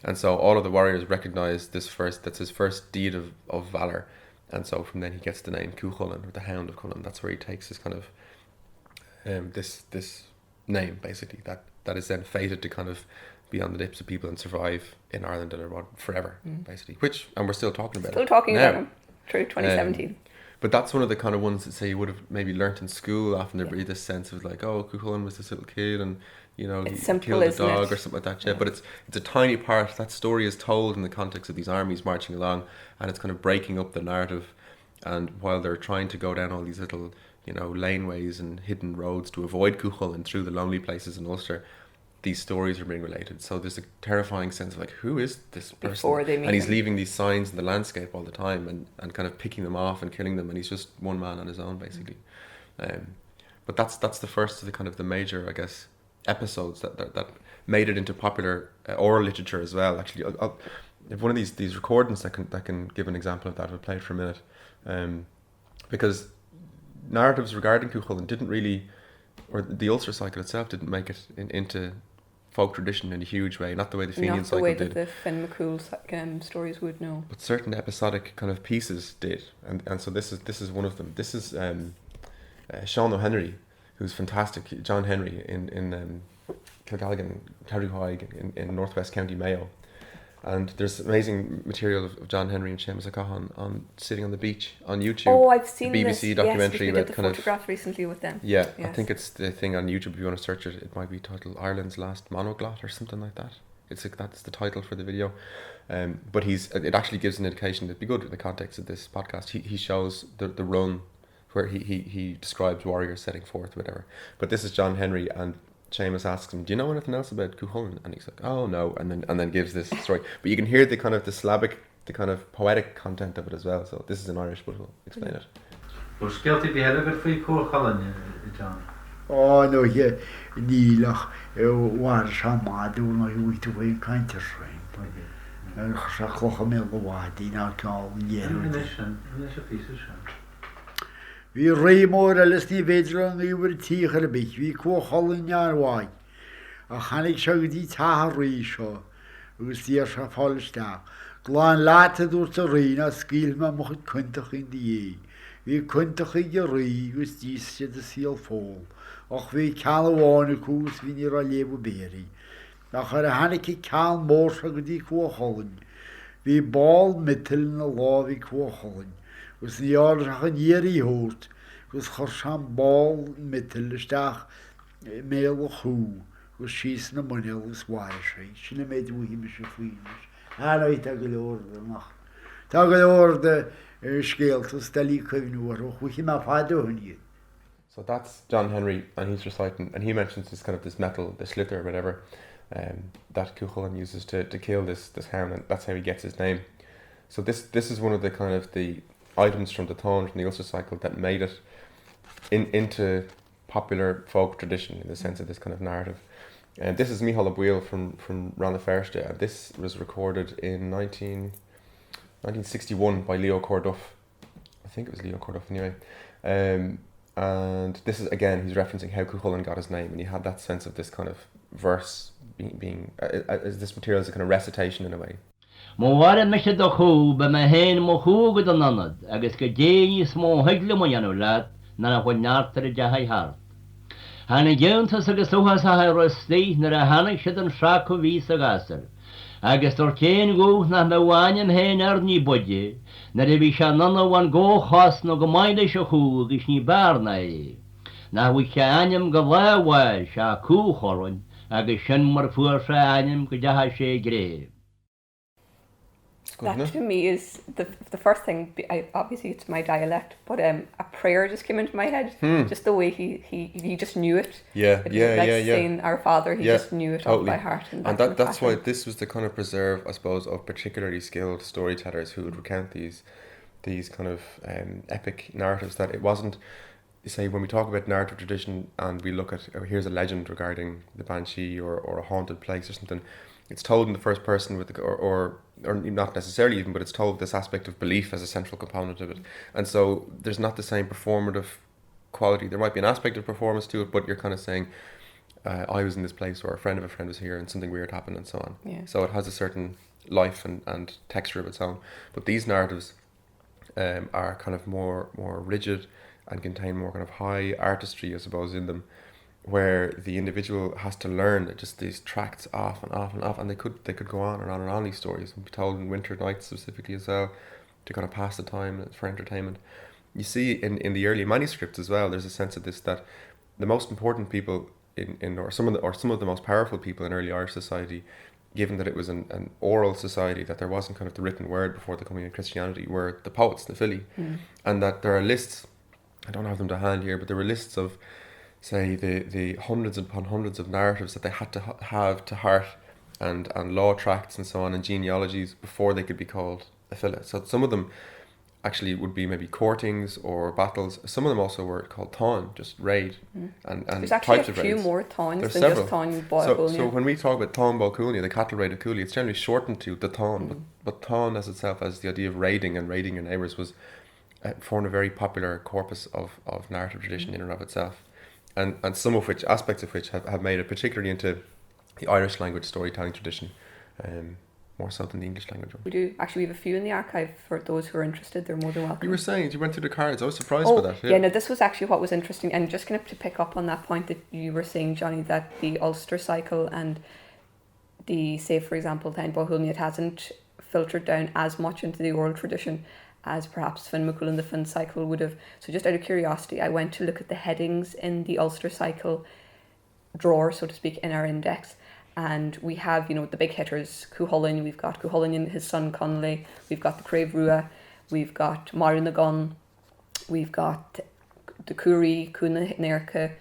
Speaker 2: And so all of the warriors recognise that's his first deed of valour. And so from then he gets the name Cú Chulainn, or the Hound of Cullen. That's where he takes his kind of this name, basically, that is then fated to kind of be on the lips of people and survive in Ireland and forever, basically. And we're still talking about
Speaker 1: about him through 2017.
Speaker 2: But that's one of the kind of ones that say you would have maybe learnt in school. Often there'd be this sense of like, oh, Cú Chulainn was this little kid, and he killed a dog or something like that. Yeah. But it's a tiny part. That story is told in the context of these armies marching along, and it's kind of breaking up the narrative. And while they're trying to go down all these little, laneways and hidden roads to avoid Cú Chulainn through the lonely places in Ulster, these stories are being related. So there's a terrifying sense of like, who is this person? And he's leaving these signs in the landscape all the time and kind of picking them off and killing them, and he's just one man on his own, basically. But that's the first of the kind of the major, I guess, episodes that made it into popular oral literature as well. Actually, I'll if one of these recordings that can give an example of that, I'll play it for a minute, because narratives regarding Cú Chulainn didn't really or the Ulster Cycle itself didn't make it into folk tradition in a huge way, not the way the Fenian
Speaker 1: Not the
Speaker 2: Cycle
Speaker 1: way
Speaker 2: did.
Speaker 1: that the Finn McCool stories would know.
Speaker 2: But certain episodic kind of pieces did, and so this is one of them. This is Sean O'Henry, who's fantastic. John Henry in Kilgalligan, Carrick in Northwest County Mayo. And there's amazing material of John Henry and Seamus O'Cahan on sitting on the beach on YouTube.
Speaker 1: Oh, I've seen
Speaker 2: the BBC
Speaker 1: this.
Speaker 2: documentary
Speaker 1: yes, we
Speaker 2: about
Speaker 1: did the
Speaker 2: kind of
Speaker 1: photograph recently with them.
Speaker 2: yeah.
Speaker 1: Yes.
Speaker 2: I think it's the thing on YouTube. If you want to search it, it might be titled Ireland's Last Monoglot or something like that. That's the title for the video. But it actually gives an indication that'd be good in the context of this podcast. He shows the run where he describes warriors setting forth, whatever. But this is John Henry, and Seamus asks him, "Do you know anything else about Cú Chulainn?" And he's like, "Oh no," and then gives this story. But you can hear the kind of the Slavic, the kind of poetic content of it as well. So this is in Irish, but we'll explain it.
Speaker 3: Was guilty beheaded for Cú Chulainn, John?
Speaker 4: Oh no, yeah, nílach war samadu no hui to way counter train. En chlocha mil wadi na call yeru. Vi reimor alles ni vedra ni wer tiger bich vi Cú Chulainn jaar wai. A chanig shagdi tahri sho. Us die sha falsta. Glan late door te reina skiel ma mocht kuntig in die. Vi kuntig in je ri us die se de seal vol. Och vi calwane koos vi ni ra levo beri. Nach er hanike cal mor shagdi Cú Chulainn. Vi bal mittel na la vi Cú Chulainn. Was ni jaar gaan jeri hoort. Was chorsham bal mittel stach meel goed. Was she's na monel was water. She made we him she finish. Ano itagilorde nach. Tagilorde skelt us dali kevnur. We him afado huni.
Speaker 2: So that's John Henry, and he's reciting, and he mentions this kind of this metal, this slither or whatever, that Cú Chulainn uses to kill this hound, and that's how he gets his name. So this is one of the kind of the items from the Táin, from the Ulster Cycle, that made it into popular folk tradition in the sense of this kind of narrative. And this is Mícheál Buil from Rana Ferste, and this was recorded in 1961 by Leo Corduff. I think it was Leo Corduff anyway. And this is, again, he's referencing how Cú Chulainn got his name, and he had that sense of this kind of verse being this material is a kind of recitation in a way.
Speaker 5: Mo war me se do chu be me hen mo chu go an anad agus go déni smó hegle mo yanu lat na go nartar de hai har. Hanna geuntas agus sohas ha rosti na a hanna se an shaku ví a gasar. Agus tor cén go na me wanim hen ni bodje na vi se nana wan go chas no go maide se chu gis ni barna Na wi se anim go lawa se Cú Chulainn agus sin mar fuair se anim go jaha sé gré.
Speaker 1: That to me is the first thing. Obviously, it's my dialect, but a prayer just came into my head. Just the way he just knew it.
Speaker 2: Yeah,
Speaker 1: Saying Our Father, he just knew it off by heart.
Speaker 2: And that's why this was the kind of preserve, I suppose, of particularly skilled storytellers who would recount these kind of epic narratives. That it wasn't, say, when we talk about narrative tradition and we look at here's a legend regarding the banshee or a haunted place or something. It's told in the first person with or not necessarily even, but it's told this aspect of belief as a central component of it. And so there's not the same performative quality. There might be an aspect of performance to it, but you're kind of saying, I was in this place, or a friend of a friend was here and something weird happened and so on.
Speaker 1: Yeah.
Speaker 2: So it has a certain life and texture of its own. But these narratives are kind of more rigid and contain more kind of high artistry, I suppose, in them, where the individual has to learn just these tracts off and off and off, and they could go on and on and on, these stories, and be told in winter nights specifically as well, to kind of pass the time for entertainment. You see in the early manuscripts as well, there's a sense of this, that the most important people or some of the most powerful people in early Irish society, given that it was an oral society, that there wasn't kind of the written word before the coming of Christianity, were the poets, the Fili, and that there are lists, I don't have them to hand here, but there were lists of, say, the hundreds upon hundreds of narratives that they had to have to heart, and law tracts and so on, and genealogies before they could be called a file. So some of them actually would be maybe courtings or battles. Some of them also were called Táin, just raid, and
Speaker 1: there's actually
Speaker 2: types of raids.
Speaker 1: a few more Táins than
Speaker 2: several.
Speaker 1: just Táin Bó Cuailgne.
Speaker 2: So when we talk about Táin Bó Cuailgne, the Cattle Raid of Cooley, it's generally shortened to the Táin, but Táin as itself, as the idea of raiding your neighbours, was formed a very popular corpus of narrative tradition in and of itself. and some of which, aspects of which have made it particularly into the Irish language storytelling tradition, more so than the English language one.
Speaker 1: We do. Actually, we have a few in the archive for those who are interested. They're more than welcome.
Speaker 2: You were saying you went through the cards. I was surprised by that.
Speaker 1: Yeah, no, this was actually what was interesting. And just kind of to pick up on that point that you were saying, Jonny, that the Ulster Cycle and the, say, for example, Táin Bó Cuailgne, it hasn't filtered down as much into the oral tradition as perhaps Finn McCool and the Finn Cycle would have. So just out of curiosity, I went to look at the headings in the Ulster Cycle drawer, so to speak, in our index. And we have, the big hitters, Cú Chulainn, we've got Cú Chulainn and his son Connolly, we've got the Crave Rua, we've got Marin the Gun, we've got the Cúri, Cúna Nairca,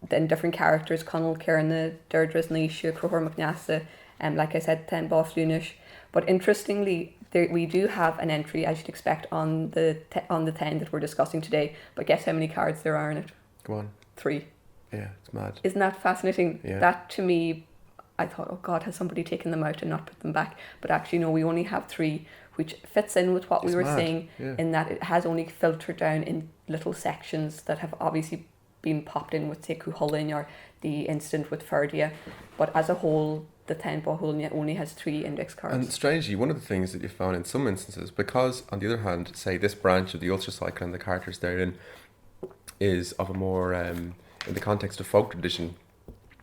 Speaker 1: then different characters, Connell, Kieran, Deirdre's Naisha, Crohor McNassa, like I said, Táin Bó Cuailgne. But interestingly, we do have an entry, as you'd expect, on the 10 that we're discussing today. But guess how many cards there are in it?
Speaker 2: Go on.
Speaker 1: 3.
Speaker 2: Yeah, it's mad.
Speaker 1: Isn't that fascinating?
Speaker 2: Yeah.
Speaker 1: That, to me, I thought, oh God, has somebody taken them out and not put them back? But actually, no, we only have 3, which fits in with what we were saying, in that it has only filtered down in little sections that have obviously been popped in with, say, Cú Chulainn or the incident with Ferdia. But as a whole, the Táin Bó Cuailgne only has 3 index cards.
Speaker 2: And strangely, one of the things that you found in some instances, because on the other hand, say this branch of the Ulster Cycle and the characters therein is of a more, in the context of folk tradition,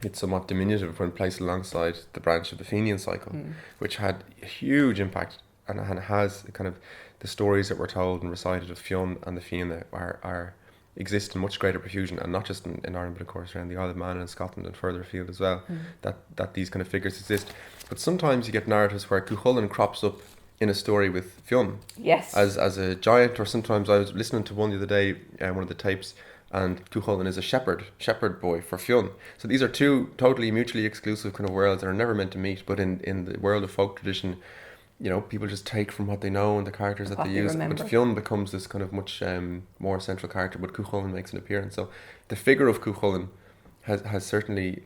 Speaker 2: it's somewhat diminutive when placed alongside the branch of the Fenian Cycle, which had a huge impact and has kind of the stories that were told and recited of Fionn and the Fianna are exist in much greater profusion, and not just in Ireland, but of course around the Isle of Man and Scotland and further afield as well, that these kind of figures exist. But sometimes you get narratives where Cú Chulainn crops up in a story with Fionn.
Speaker 1: Yes.
Speaker 2: As a giant, or sometimes I was listening to one the other day, one of the tapes, and Cú Chulainn is a shepherd boy for Fionn. So these are 2 totally mutually exclusive kind of worlds that are never meant to meet, but in the world of folk tradition, people just take from what they know and the characters that they use.
Speaker 1: Remember.
Speaker 2: But Fionn becomes this kind of much more central character, but Cú Chulainn makes an appearance. So the figure of Cú Chulainn has certainly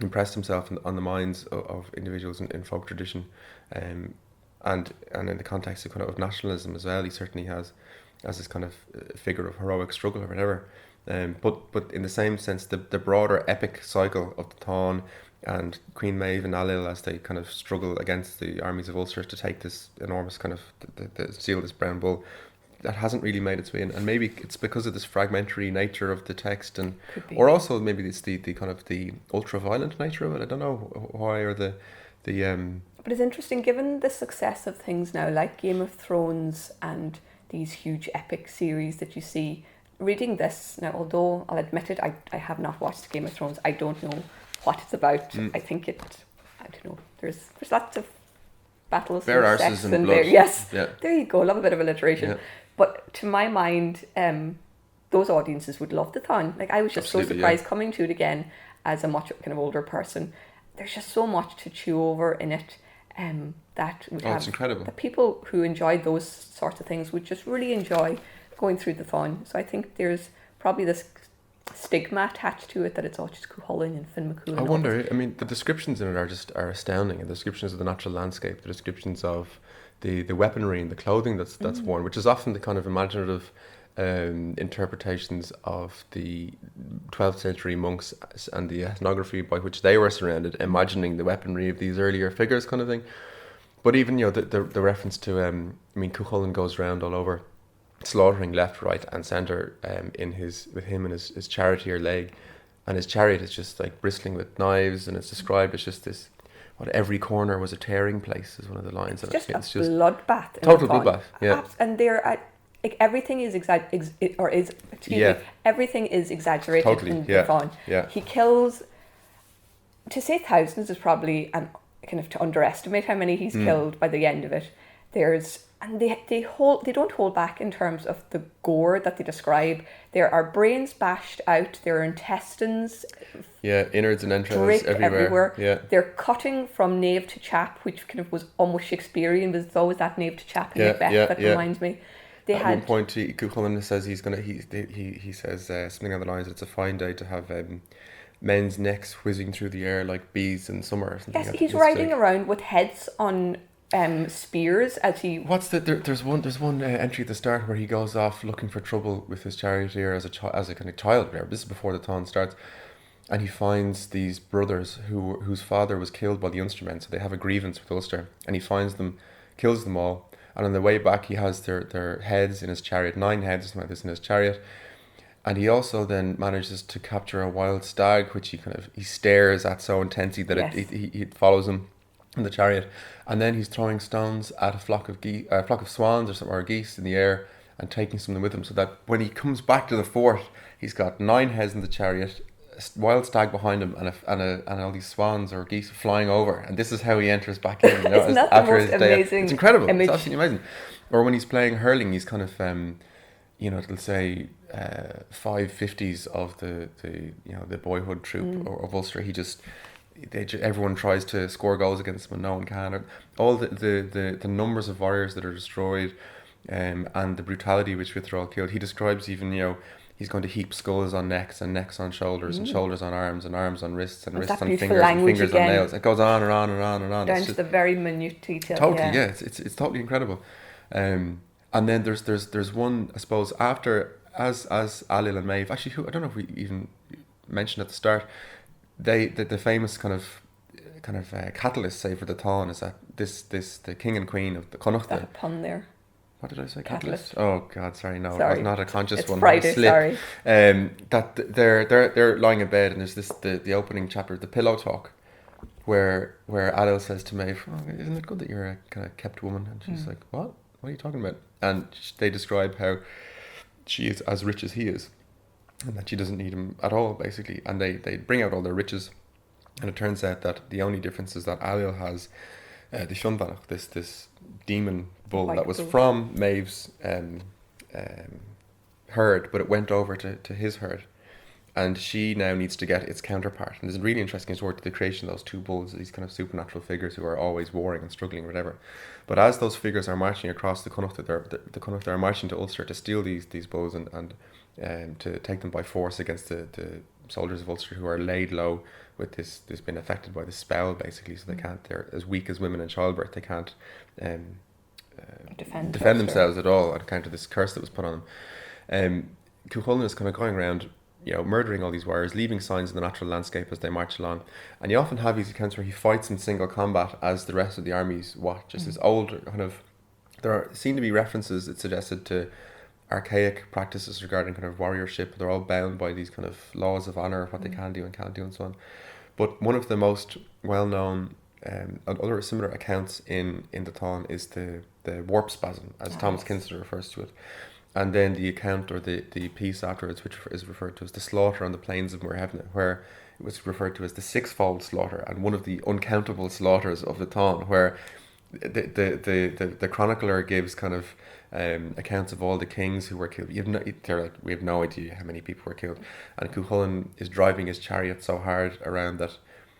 Speaker 2: impressed himself on the minds of individuals in folk tradition, and in the context of kind of nationalism as well. He certainly has as this kind of figure of heroic struggle or whatever. But in the same sense, the broader epic cycle of the Táin and Queen Meadhbh and Aillil, as they kind of struggle against the armies of Ulster to take this enormous kind of the seal this brown bull, that hasn't really made its way in. And maybe it's because of this fragmentary nature of the text, and or also maybe it's the kind of the ultra violent nature of it. I don't know why, or the
Speaker 1: But it's interesting, given the success of things now like Game of Thrones and these huge epic series that you see. Reading this now, although I'll admit it, I have not watched Game of Thrones. I don't know what it's about. I think I don't know. There's lots of battles,
Speaker 2: bare
Speaker 1: and
Speaker 2: arses
Speaker 1: sex
Speaker 2: and blood.
Speaker 1: yes,
Speaker 2: Yeah.
Speaker 1: there you go. Love a bit of alliteration.
Speaker 2: Yeah.
Speaker 1: But to my mind, those audiences would love the Táin. Like I was just
Speaker 2: Absolutely,
Speaker 1: so surprised coming to it again as a much kind of older person. There's just so much to chew over in it. That would have,
Speaker 2: it's incredible.
Speaker 1: that people who enjoy those sorts of things would just really enjoy going through the Táin. So I think there's probably this stigma attached to it that it's all just Cú Chulainn and Finn McCool.
Speaker 2: I wonder, I mean, the descriptions in it are astounding. The descriptions of the natural landscape, the descriptions of the weaponry and the clothing that's worn, which is often the kind of imaginative interpretations of the 12th century monks and the ethnography by which they were surrounded, imagining the weaponry of these earlier figures kind of thing. But even, the reference to, Cú Chulainn goes around all over, slaughtering left, right and centre with him and his charioteer leg, and his chariot is just like bristling with knives, and it's described as just this, what every corner was a tearing place is one of the lines.
Speaker 1: It's just a bloodbath.
Speaker 2: Total bloodbath, yeah.
Speaker 1: And they're like everything is everything is exaggerated
Speaker 2: Totally,
Speaker 1: in the
Speaker 2: yeah,
Speaker 1: Táin.
Speaker 2: yeah.
Speaker 1: He kills, to say thousands is probably kind of to underestimate how many he's killed by the end of it. They don't hold back in terms of the gore that they describe. There are brains bashed out, there are intestines,
Speaker 2: innards and entrails
Speaker 1: draped everywhere.
Speaker 2: Yeah.
Speaker 1: They're cutting from nave to chap, which kind of was almost Shakespearean, but it's always that nave to chap in Macbeth that reminds me.
Speaker 2: At one point, Cú Chulainn says he says something on the lines, it's a fine day to have men's necks whizzing through the air like bees in summer or something.
Speaker 1: Yes, he's riding around with heads on spears as he.
Speaker 2: What's there's one entry at the start where he goes off looking for trouble with his charioteer as a kind of child there. This is before the Táin starts, and he finds these brothers whose father was killed by the Ulstermen, so they have a grievance with Ulster, and he finds them, kills them all, and on the way back he has their heads in his chariot, 9 heads or something like this in his chariot. And he also then manages to capture a wild stag, which he stares at so intensely that
Speaker 1: Yes.
Speaker 2: it follows him in the chariot. And then he's throwing stones at a flock of swans or something, or geese in the air, and taking something with him, so that when he comes back to the fort, he's got 9 heads in the chariot, a wild stag behind him, and all these swans or geese flying over. And this is how he enters back in. You know,
Speaker 1: Isn't that the
Speaker 2: after
Speaker 1: most
Speaker 2: his day.
Speaker 1: amazing
Speaker 2: It's incredible.
Speaker 1: image?
Speaker 2: It's absolutely amazing. Or when he's playing hurling, he's kind of it'll say 550s of the boyhood troop of Ulster. Everyone tries to score goals against them and no one can. Or all the numbers of warriors that are destroyed, and the brutality with which they're all killed. He describes even, he's going to heap skulls on necks and necks on shoulders and shoulders on arms and arms on wrists and
Speaker 1: Is
Speaker 2: wrists
Speaker 1: that
Speaker 2: on
Speaker 1: beautiful
Speaker 2: fingers and
Speaker 1: language
Speaker 2: fingers
Speaker 1: again?
Speaker 2: on nails. It goes on and on and on and on.
Speaker 1: Down
Speaker 2: It's
Speaker 1: to
Speaker 2: just
Speaker 1: the very minute detail.
Speaker 2: totally, yeah. It's totally incredible. And then there's one, I suppose, after as Aillil and Meadhbh, actually, I don't know if we even mentioned at the start, the famous kind of catalyst, say, for the Táin is that the king and queen of the Connacht.
Speaker 1: That pun there.
Speaker 2: What did I say?
Speaker 1: Catalyst.
Speaker 2: Oh God, sorry, no,
Speaker 1: Sorry.
Speaker 2: it was not a conscious
Speaker 1: It's
Speaker 2: one.
Speaker 1: Friday,
Speaker 2: It was a slip.
Speaker 1: sorry.
Speaker 2: That they're lying in bed, and there's the opening chapter, the pillow talk, where Aillil says to Meadhbh, "Oh, isn't it good that you're a kind of kept woman?" And she's like, "What? What are you talking about?" And they describe how she is as rich as he is, and that she doesn't need him at all, basically. And they bring out all their riches, and it turns out that the only difference is that Aillil has the Shunvanach, this demon bull
Speaker 1: White
Speaker 2: that was
Speaker 1: bull.
Speaker 2: from Maeve's herd, but it went over to his herd. And she now needs to get its counterpart. And there's a really interesting story to the creation of those 2 bulls, these kind of supernatural figures who are always warring and struggling or whatever. But as those figures are marching across the Connacht, the Connacht are marching to Ulster to steal these bulls and to take them by force against the soldiers of Ulster who are laid low with this been affected by the spell, basically, so they can't, they're as weak as women in childbirth, they can't
Speaker 1: Defend
Speaker 2: themselves at all on account of this curse that was put on them. Cú Chulainn is kind of going around, murdering all these warriors, leaving signs in the natural landscape as they march along. And you often have these accounts where he fights in single combat as the rest of the armies watch. Just this old kind of, seem to be references, it suggested, to archaic practices regarding kind of warriorship. They're all bound by these kind of laws of honour, what they can do and can't do and so on. But one of the most well-known and other similar accounts in the Táin is the Warp Spasm, as Thomas Kinster refers to it. And then the account, or the piece afterwards, which is referred to as the slaughter on the plains of Meadhbh, where it was referred to as the 6-fold slaughter, and one of the uncountable slaughters of the Táin, where the chronicler gives kind of accounts of all the kings who were killed. They're like, we have no idea how many people were killed. And Cú Chulainn is driving his chariot so hard around that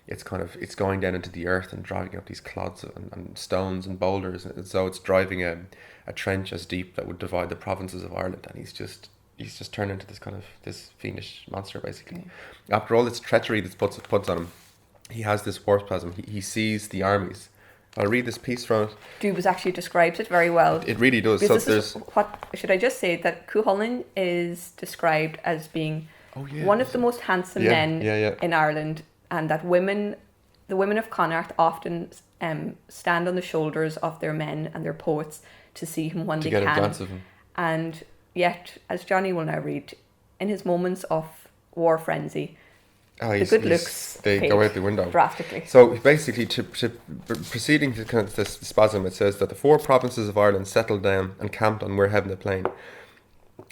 Speaker 2: it's going down into the earth and driving up these clods and stones and boulders, and so it's driving a trench as deep that would divide the provinces of Ireland. And he's just turned into this fiendish monster, basically. After all this treachery that's puts on him, he has this warp spasm. He sees the armies. I'll read this piece from it.
Speaker 1: Dubas actually describes it very well.
Speaker 2: It really does.
Speaker 1: Because
Speaker 2: So
Speaker 1: this is what should I just say, that Cú Chulainn is described as being one of the most handsome men in Ireland, and that the women of Connacht often stand on the shoulders of their men and their poets to see him when they
Speaker 2: get
Speaker 1: can.
Speaker 2: a glance of him.
Speaker 1: And yet, as Jonny will now read, in his moments of war frenzy, the good looks
Speaker 2: they go out the window
Speaker 1: drastically.
Speaker 2: So basically, proceeding to kind of this spasm, it says that the 4 provinces of Ireland settled down and camped on Meadhbh the plain.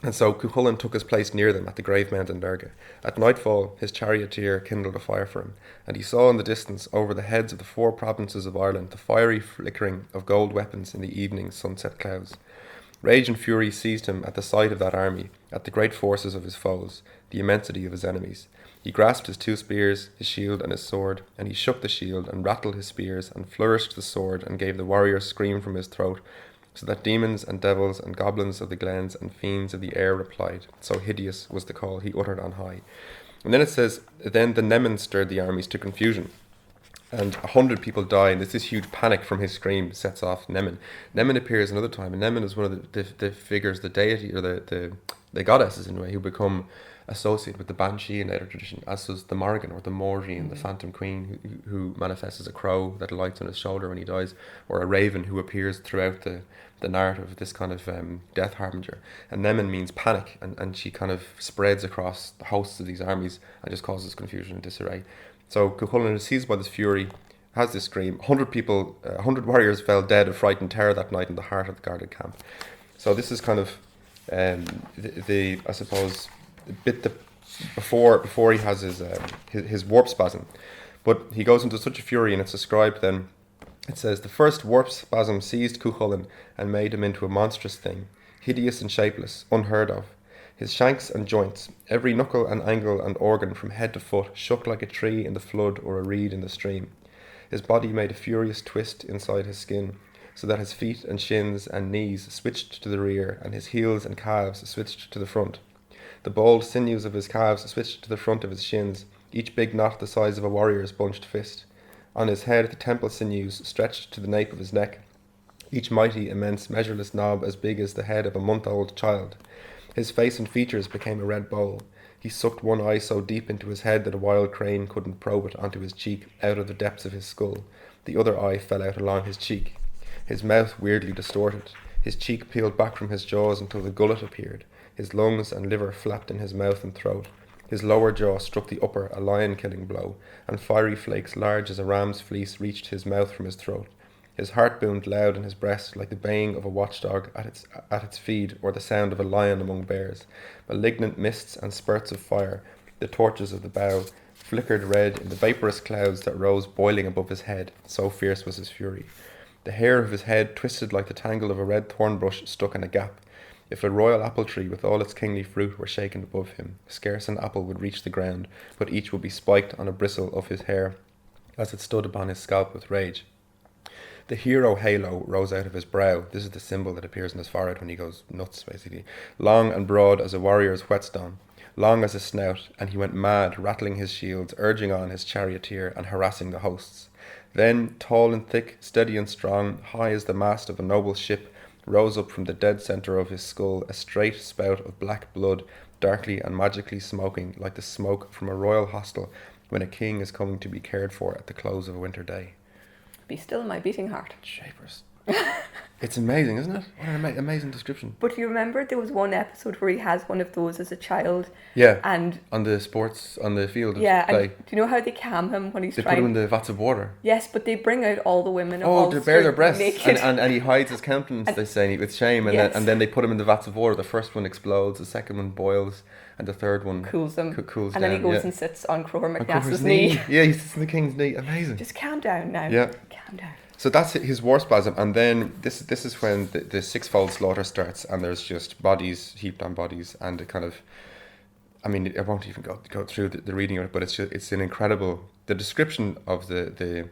Speaker 2: And so Cú Chulainn took his place near them at the Grave Mountain Derga. At nightfall, his charioteer kindled a fire for him, and he saw in the distance, over the heads of the 4 provinces of Ireland, the fiery flickering of gold weapons in the evening sunset clouds. Rage and fury seized him at the sight of that army, at the great forces of his foes, the immensity of his enemies. He grasped his 2 spears, his shield and his sword, and he shook the shield and rattled his spears and flourished the sword and gave the warrior scream from his throat, so that demons and devils and goblins of the glens and fiends of the air replied. So hideous was the call he uttered on high. And then it says, then the Nemen stirred the armies to confusion. and 100 people die, and there's this huge panic from his scream sets off Nemen. Nemen appears another time, and Nemen is one of the figures, the deity, or the goddesses in a way, who become associated with the Banshee in later tradition, as does the Morrigan or the Morrigan, the Phantom Queen, who manifests as a crow that alights on his shoulder when he dies, or a raven who appears throughout the narrative of this kind of death harbinger. And Nemen means panic, and she kind of spreads across the hosts of these armies and just causes confusion and disarray. So Cú Chulainn is seized by this fury, has this scream. 100 warriors fell dead of fright and terror that night in the heart of the guarded camp. So this is kind of the I suppose before he has his warp spasm, but he goes into such a fury, and it's described then. It says, the first warp spasm seized Cú Chulainn and made him into a monstrous thing, hideous and shapeless, unheard of. His shanks and joints, every knuckle and angle and organ from head to foot, shook like a tree in the flood or a reed in the stream. His body made a furious twist inside his skin, so that his feet and shins and knees switched to the rear, and his heels and calves switched to the front. The bald sinews of his calves switched to the front of his shins, each big knot the size of a warrior's bunched fist. On his head the temple sinews stretched to the nape of his neck, each mighty, immense, measureless knob as big as the head of a month-old child. His face and features became a red bowl. He sucked one eye so deep into his head that a wild crane couldn't probe it onto his cheek out of the depths of his skull. The other eye fell out along his cheek. His mouth weirdly distorted. His cheek peeled back from his jaws until the gullet appeared. His lungs and liver flapped in his mouth and throat. His lower jaw struck the upper, a lion-killing blow, and fiery flakes large as a ram's fleece reached his mouth from his throat. His heart boomed loud in his breast like the baying of a watchdog at its feed, or the sound of a lion among bears. Malignant mists and spurts of fire, the torches of the bow, flickered red in the vaporous clouds that rose boiling above his head, so fierce was his fury. The hair of his head twisted like the tangle of a red thorn bush stuck in a gap. If a royal apple tree with all its kingly fruit were shaken above him, scarce an apple would reach the ground, but each would be spiked on a bristle of his hair, as it stood upon his scalp with rage. The hero halo rose out of his brow. This is the symbol that appears in his forehead when he goes nuts, basically. Long and broad as a warrior's whetstone, long as a snout, and he went mad, rattling his shields, urging on his charioteer, and harassing the hosts. Then, tall and thick, steady and strong, high as the mast of a noble ship, rose up from the dead centre of his skull a straight spout of black blood, darkly and magically smoking like the smoke from a royal hostel when a king is coming to be cared for at the close of a winter day.
Speaker 1: Be still my beating heart.
Speaker 2: Shapers. It's amazing, isn't it? What an amazing description.
Speaker 1: But you remember there was one episode where he has one of those as a child.
Speaker 2: Yeah.
Speaker 1: And
Speaker 2: on the field of
Speaker 1: yeah,
Speaker 2: play.
Speaker 1: and do you know how they calm him when he's
Speaker 2: They
Speaker 1: trying?
Speaker 2: put him in the vats of water.
Speaker 1: Yes, but they bring out all the women of
Speaker 2: Oh,
Speaker 1: Ulster
Speaker 2: to bare their breasts,
Speaker 1: naked.
Speaker 2: and he hides his countenance. They say with shame, and
Speaker 1: Yes.
Speaker 2: then they put him in the vats of water. The first one explodes, the second one boils, and the third one
Speaker 1: cools them.
Speaker 2: cools
Speaker 1: and
Speaker 2: down.
Speaker 1: then he goes
Speaker 2: yeah.
Speaker 1: and sits on Croher
Speaker 2: On
Speaker 1: McNass's
Speaker 2: Cooper's
Speaker 1: knee.
Speaker 2: Yeah, he sits in the king's knee. Amazing.
Speaker 1: Just calm down now.
Speaker 2: Yeah.
Speaker 1: Calm down.
Speaker 2: So that's his war spasm, and then this is when the sixfold slaughter starts, and there's just bodies heaped on bodies, and it kind of, I mean, I won't even go through the reading of it, but it's an incredible, the description of the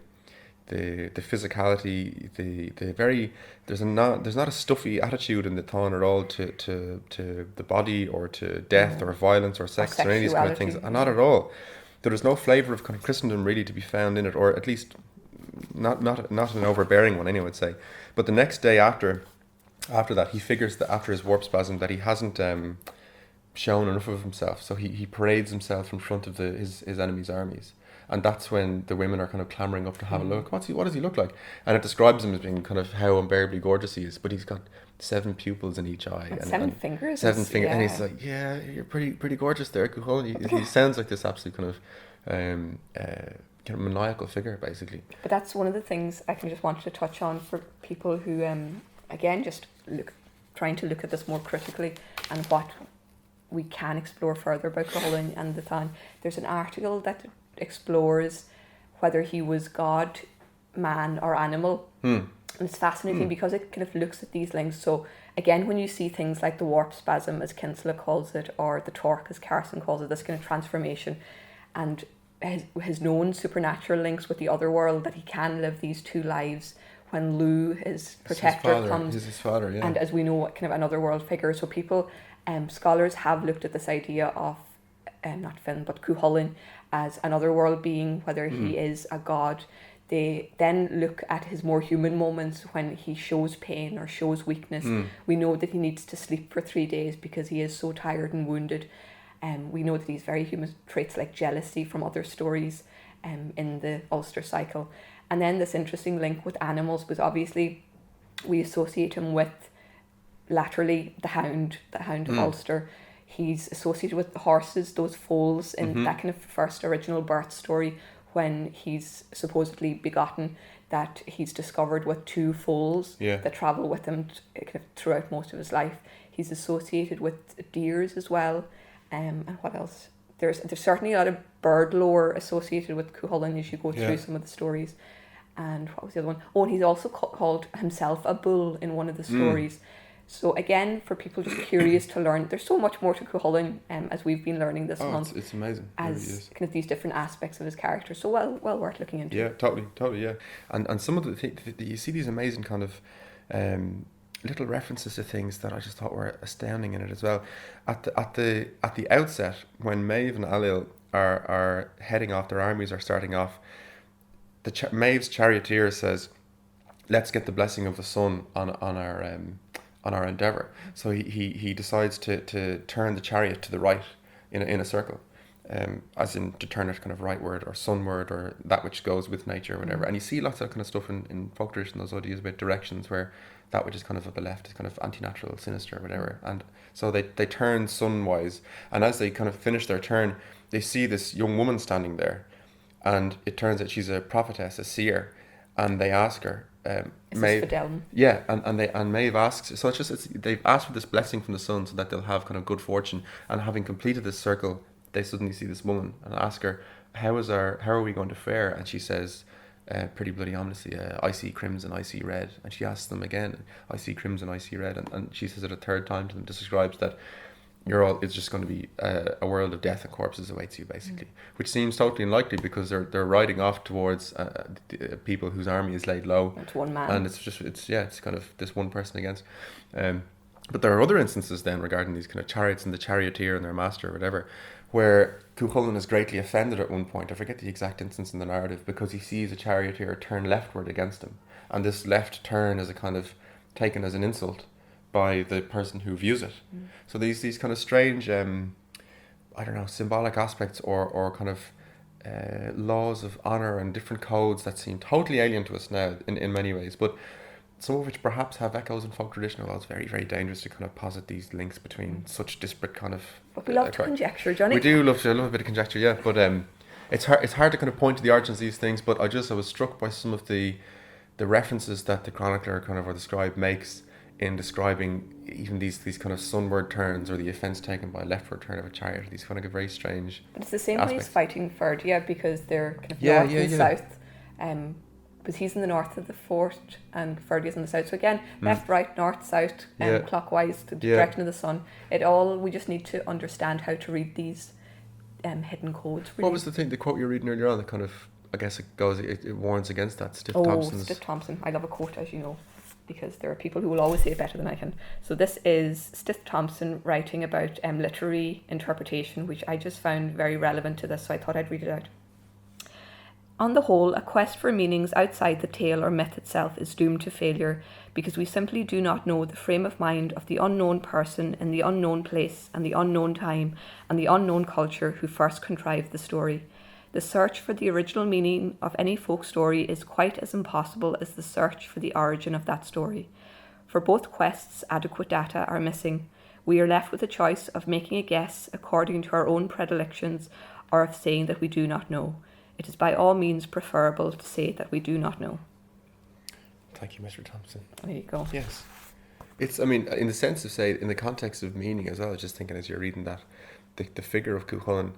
Speaker 2: physicality, the very, there's not a stuffy attitude in the Táin at all to the body or to death or violence or sex or any of these kind of things, and not at all. There is no flavour of kind of Christendom really to be found in it, or at least not an overbearing one, anyway, I would say. But the next day after that, he figures that after his warp spasm that he hasn't shown enough of himself, so he parades himself in front of his enemy's armies, and that's when the women are kind of clamouring up to have a look. What does he look like? And it describes him as being kind of how unbearably gorgeous he is, but he's got 7 pupils in each eye
Speaker 1: And 7 fingers.
Speaker 2: 7 fingers,
Speaker 1: yeah.
Speaker 2: and he's like, yeah, you're pretty gorgeous there, Cú Chulainn. He sounds like this absolute kind of maniacal figure, basically.
Speaker 1: But that's one of the things I just wanted to touch on for people who, again, just trying to look at this more critically and what we can explore further about Cú Chulainn and the Táin. There's an article that explores whether he was god, man, or animal. And it's fascinating because it kind of looks at these links. So again, when you see things like the warp spasm, as Kinsella calls it, or the torque, as Carson calls it, this kind of transformation, and his known supernatural links with the other world, that he can live these 2 lives when Lou, his protector, comes.
Speaker 2: He's his father, yeah.
Speaker 1: And as we know, kind of another world figure. So people, scholars have looked at this idea of, not Finn, but Cú Chulainn as another world being, whether he is a god. They then look at his more human moments when he shows pain or shows weakness. We know that he needs to sleep for 3 days because he is so tired and wounded. We know that he's very human traits like jealousy from other stories in the Ulster Cycle. And then this interesting link with animals, because obviously we associate him with laterally the Hound of Ulster. He's associated with the horses, those foals in that kind of first original birth story when he's supposedly begotten, that he's discovered with 2 foals that travel with him kind of throughout most of his life. He's associated with deers as well. And what else? There's certainly a lot of bird lore associated with Cú Chulainn as you go through some of the stories. And what was the other one? Oh, and he's also called himself a bull in one of the stories. So again, for people just curious to learn, there's so much more to Cú Chulainn as we've been learning this month.
Speaker 2: It's amazing.
Speaker 1: As
Speaker 2: it really is.
Speaker 1: Kind of these different aspects of his character. So well worth looking into.
Speaker 2: Yeah, totally, yeah. And some of you see these amazing kind of little references to things that I just thought were astounding in it as well. At the outset, when Meadhbh and Aillil are heading off, their armies are starting off, Mave's charioteer says, "Let's get the blessing of the sun on our endeavour." So he decides to turn the chariot to the right in a circle, as in to turn it kind of rightward or sunward or that which goes with nature or whatever. And you see lots of kind of stuff in folk tradition, those ideas about directions where that which is kind of at the left is kind of anti-natural, sinister, or whatever. And so they turn sunwise, and as they kind of finish their turn, they see this young woman standing there. And it turns out she's a prophetess, a seer, and they ask her.
Speaker 1: Is this for Dillon?
Speaker 2: Yeah, and Meadhbh asks. So they've asked for this blessing from the sun so that they'll have kind of good fortune. And having completed this circle, they suddenly see this woman and ask her, "How are we going to fare?" And she says, pretty bloody ominously, "I see crimson, I see red." And she asks them again, "I see crimson, I see red." And she says it a third time to them, describes that it's just going to be a world of death and corpses awaits you, basically, which seems totally unlikely because they're riding off towards people whose army is laid low.
Speaker 1: It's one man,
Speaker 2: and it's kind of this one person against. But there are other instances then regarding these kind of chariots and the charioteer and their master or whatever, where Cú Chulainn is greatly offended at one point. I forget the exact instance in the narrative, because he sees a charioteer turn leftward against him, and this left turn is a kind of taken as an insult by the person who views it. So these kind of strange, symbolic aspects or kind of laws of honour and different codes that seem totally alien to us now in many ways, but some of which perhaps have echoes in folk tradition, although it's very, very dangerous to kind of posit these links between such disparate kind of...
Speaker 1: But we love to conjecture, Jonny.
Speaker 2: We do love a bit of conjecture, yeah, but it's hard to kind of point to the origins of these things, but I was struck by some of the references that the chronicler kind of, or the scribe, makes in describing even these kind of sunward turns or the offence taken by a leftward turn of a chariot. These kind of very strange
Speaker 1: But it's the same
Speaker 2: aspects.
Speaker 1: way he's fighting Ferd, because they're kind of north and south. Because he's in the north of the fort and Ferdy is in the south. So again, left, right, north, south, clockwise, the direction of the sun. We just need to understand how to read these hidden codes. Really.
Speaker 2: What was the quote you were reading earlier on that kind of, I guess it warns against that? Stiff
Speaker 1: Thompson. I love a quote, as you know, because there are people who will always say it better than I can. So this is Stiff Thompson writing about literary interpretation, which I just found very relevant to this, so I thought I'd read it out. On the whole, a quest for meanings outside the tale or myth itself is doomed to failure because we simply do not know the frame of mind of the unknown person in the unknown place and the unknown time and the unknown culture who first contrived the story. The search for the original meaning of any folk story is quite as impossible as the search for the origin of that story. For both quests, adequate data are missing. We are left with a choice of making a guess according to our own predilections or of saying that we do not know. It is by all means preferable to say that we do not know.
Speaker 2: Thank you, Mr. Thompson.
Speaker 1: There you go.
Speaker 2: Yes. It's, in the sense of, say, in the context of meaning as well, I was just thinking as you're reading that, the figure of Cú Chulainn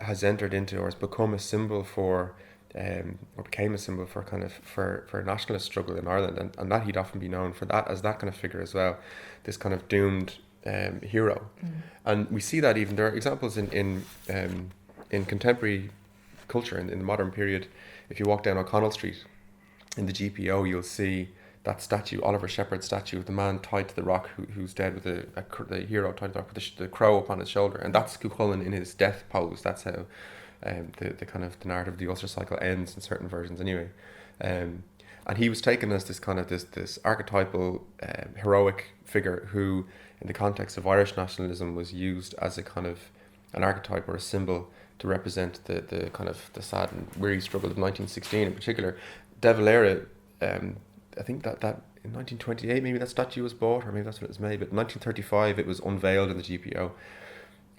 Speaker 2: has entered into or has become a symbol for, or became a symbol for kind of, for nationalist struggle in Ireland, and that he'd often be known for that, as that kind of figure as well, this kind of doomed hero. And we see that even, there are examples in contemporary culture in the modern period. If you walk down O'Connell Street in the GPO, you'll see that statue, Oliver Shepherd's statue of the man tied to the rock who's dead with the hero tied to the rock with the crow upon his shoulder, and that's Cú Chulainn in his death pose. That's how the kind of the narrative of the Ulster Cycle ends in certain versions anyway. And he was taken as this kind of this archetypal heroic figure who, in the context of Irish nationalism, was used as a kind of an archetype or a symbol to represent the kind of the sad and weary struggle of 1916 in particular. De Valera, I think that in 1928 maybe that statue was bought, or maybe that's when it was made, but in 1935 it was unveiled in the GPO,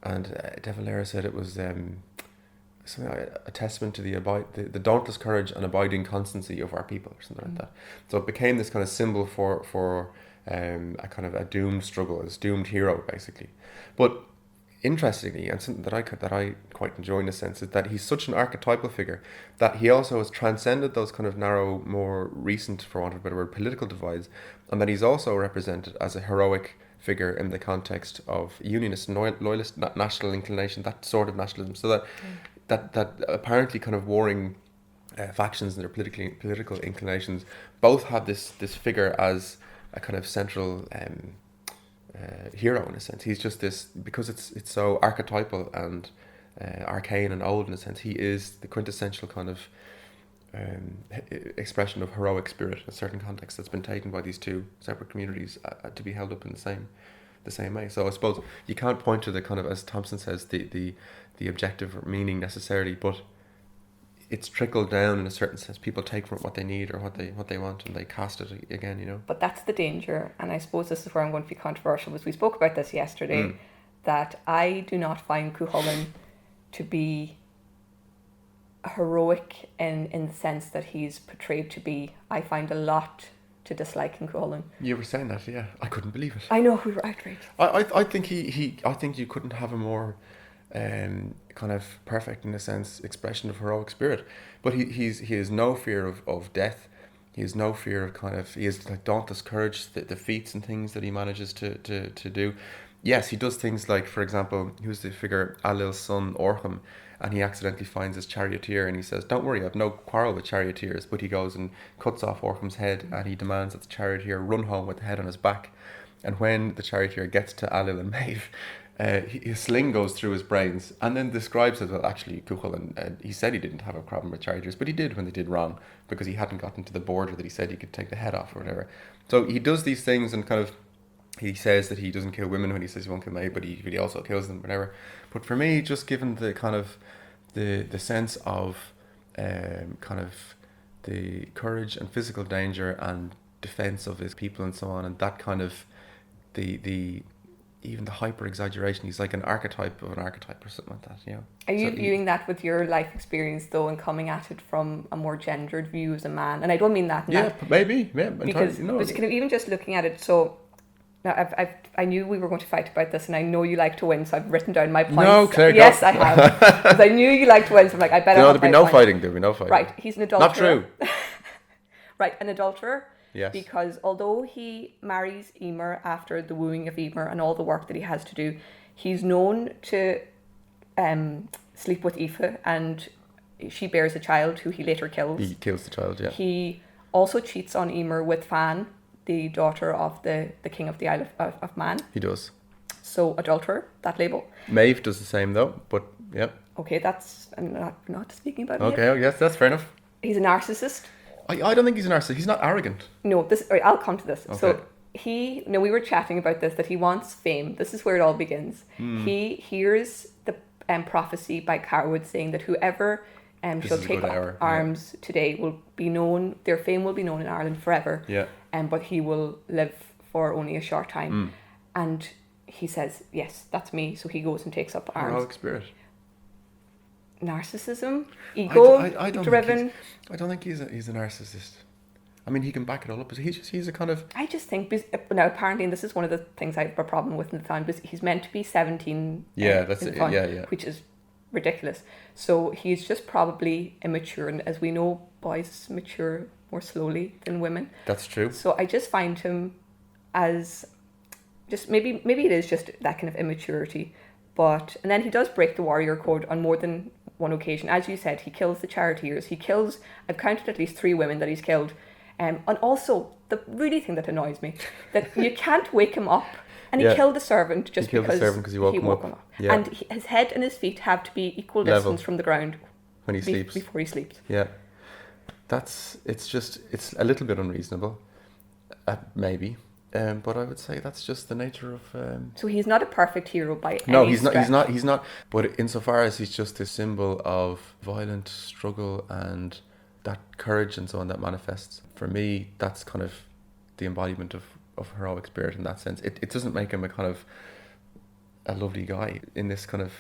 Speaker 2: and De Valera said it was something like a testament to the dauntless courage and abiding constancy of our people, or something like that. So it became this kind of symbol for a kind of a doomed struggle, this doomed hero basically. But interestingly, and something that I quite enjoy in a sense, is that he's such an archetypal figure that he also has transcended those kind of narrow, more recent, for want of a better word, political divides, and that he's also represented as a heroic figure in the context of unionist, loyalist, national inclination, that sort of nationalism. So that apparently kind of warring factions and their political inclinations both have this figure as a kind of central hero in a sense. He's just this, because it's so archetypal and arcane and old in a sense. He is the quintessential kind of expression of heroic spirit in a certain context that's been taken by these two separate communities to be held up in the same way. So I suppose you can't point to the kind of, as Thompson says, the objective meaning necessarily, but it's trickled down in a certain sense. People take from it what they need or what they want, and they cast it again, you know.
Speaker 1: But that's the danger, and I suppose this is where I'm going to be controversial, because we spoke about this yesterday, that I do not find Cú Chulainn to be heroic in the sense that he's portrayed to be. I find a lot to dislike in Cú Chulainn.
Speaker 2: You were saying that, yeah. I couldn't believe it.
Speaker 1: I know, we were outraged.
Speaker 2: I think I think you couldn't have a more kind of perfect, in a sense, expression of heroic spirit. But he has no fear of death. He has no fear of he has like dauntless courage, the feats and things that he manages to do. Yes, he does things like, for example, who's the figure, Aillil's son, Orcham, and he accidentally finds his charioteer, and he says, "Don't worry, I have no quarrel with charioteers," but he goes and cuts off Orcham's head, and he demands that the charioteer run home with the head on his back. And when the charioteer gets to Aillil and Meadhbh, his sling goes through his brains, and then describes it. Well, actually, Cú Chulainn, he said he didn't have a problem with charioteers, but he did when they did wrong, because he hadn't gotten to the border that he said he could take the head off or whatever. So he does these things, and kind of, he says that he doesn't kill women when he says he won't kill Meadhbh, but he really also kills them, whatever. But for me, just given the kind of the sense of kind of the courage and physical danger and defense of his people and so on, and that kind of the even the hyper exaggeration, he's like an archetype of an archetype or something like that, you know.
Speaker 1: Are you viewing that with your life experience though, and coming at it from a more gendered view as a man? And I don't mean that.
Speaker 2: Maybe,
Speaker 1: because kind of even just looking at it. So now I knew we were going to fight about this, and I know you like to win, so I've written down my points.
Speaker 2: No, Claire,
Speaker 1: yes, I have, because I knew you like to win. So I'm like, I better.
Speaker 2: No, there'll be no fighting. There'll be no fighting.
Speaker 1: Right, he's an adulterer.
Speaker 2: Not true.
Speaker 1: Right, an adulterer.
Speaker 2: Yes.
Speaker 1: Because although he marries Emer after the wooing of Emer and all the work that he has to do, he's known to sleep with Aoife, and she bears a child who he later kills.
Speaker 2: He kills the child, yeah.
Speaker 1: He also cheats on Emer with Fan, the daughter of the king of the Isle of Man.
Speaker 2: He does.
Speaker 1: So adulterer, that label.
Speaker 2: Meadhbh does the same though, but yeah.
Speaker 1: Okay, I'm not speaking about
Speaker 2: Okay,
Speaker 1: Meadhbh.
Speaker 2: yes, that's fair enough.
Speaker 1: He's a narcissist.
Speaker 2: I don't think he's a narcissist. He's not arrogant.
Speaker 1: No, I'll come to this.
Speaker 2: Okay.
Speaker 1: So we were chatting about this, that he wants fame. This is where it all begins. He hears the prophecy by Carwood saying that whoever shall take up arms today will be known, their fame will be known in Ireland forever.
Speaker 2: Yeah.
Speaker 1: But he will live for only a short time. And he says, yes, that's me. So he goes and takes up arms.
Speaker 2: Heroic spirit.
Speaker 1: Narcissism, ego-driven.
Speaker 2: I don't think he's a narcissist. I mean, he can back it all up, but he's a kind of.
Speaker 1: I just think now apparently, and this is one of the things I have a problem with in the time, because he's meant to be 17.
Speaker 2: Yeah, that's it. Yeah.
Speaker 1: Which is ridiculous. So he's just probably immature, and as we know, boys mature more slowly than women.
Speaker 2: That's true.
Speaker 1: So I just find him as just maybe it is just that kind of immaturity, and then he does break the warrior code on more than one occasion. As you said, he kills the charioteers. I've counted at least 3 women that he's killed. And also, the really thing that annoys me, that you can't wake him up And he killed the servant just
Speaker 2: killed
Speaker 1: because
Speaker 2: the servant 'cause he woke him up. Yeah.
Speaker 1: And his head and his feet have to be equal
Speaker 2: Level.
Speaker 1: distance from the ground
Speaker 2: when he sleeps.
Speaker 1: before he sleeps.
Speaker 2: Yeah. It's a little bit unreasonable, maybe. But I would say that's just the nature of.
Speaker 1: So he's not a perfect hero by
Speaker 2: No,
Speaker 1: any
Speaker 2: he's not.
Speaker 1: stretch.
Speaker 2: He's not. But insofar as he's just a symbol of violent struggle and that courage and so on that manifests, for me, that's kind of the embodiment of heroic spirit in that sense. It doesn't make him a kind of a lovely guy in this kind of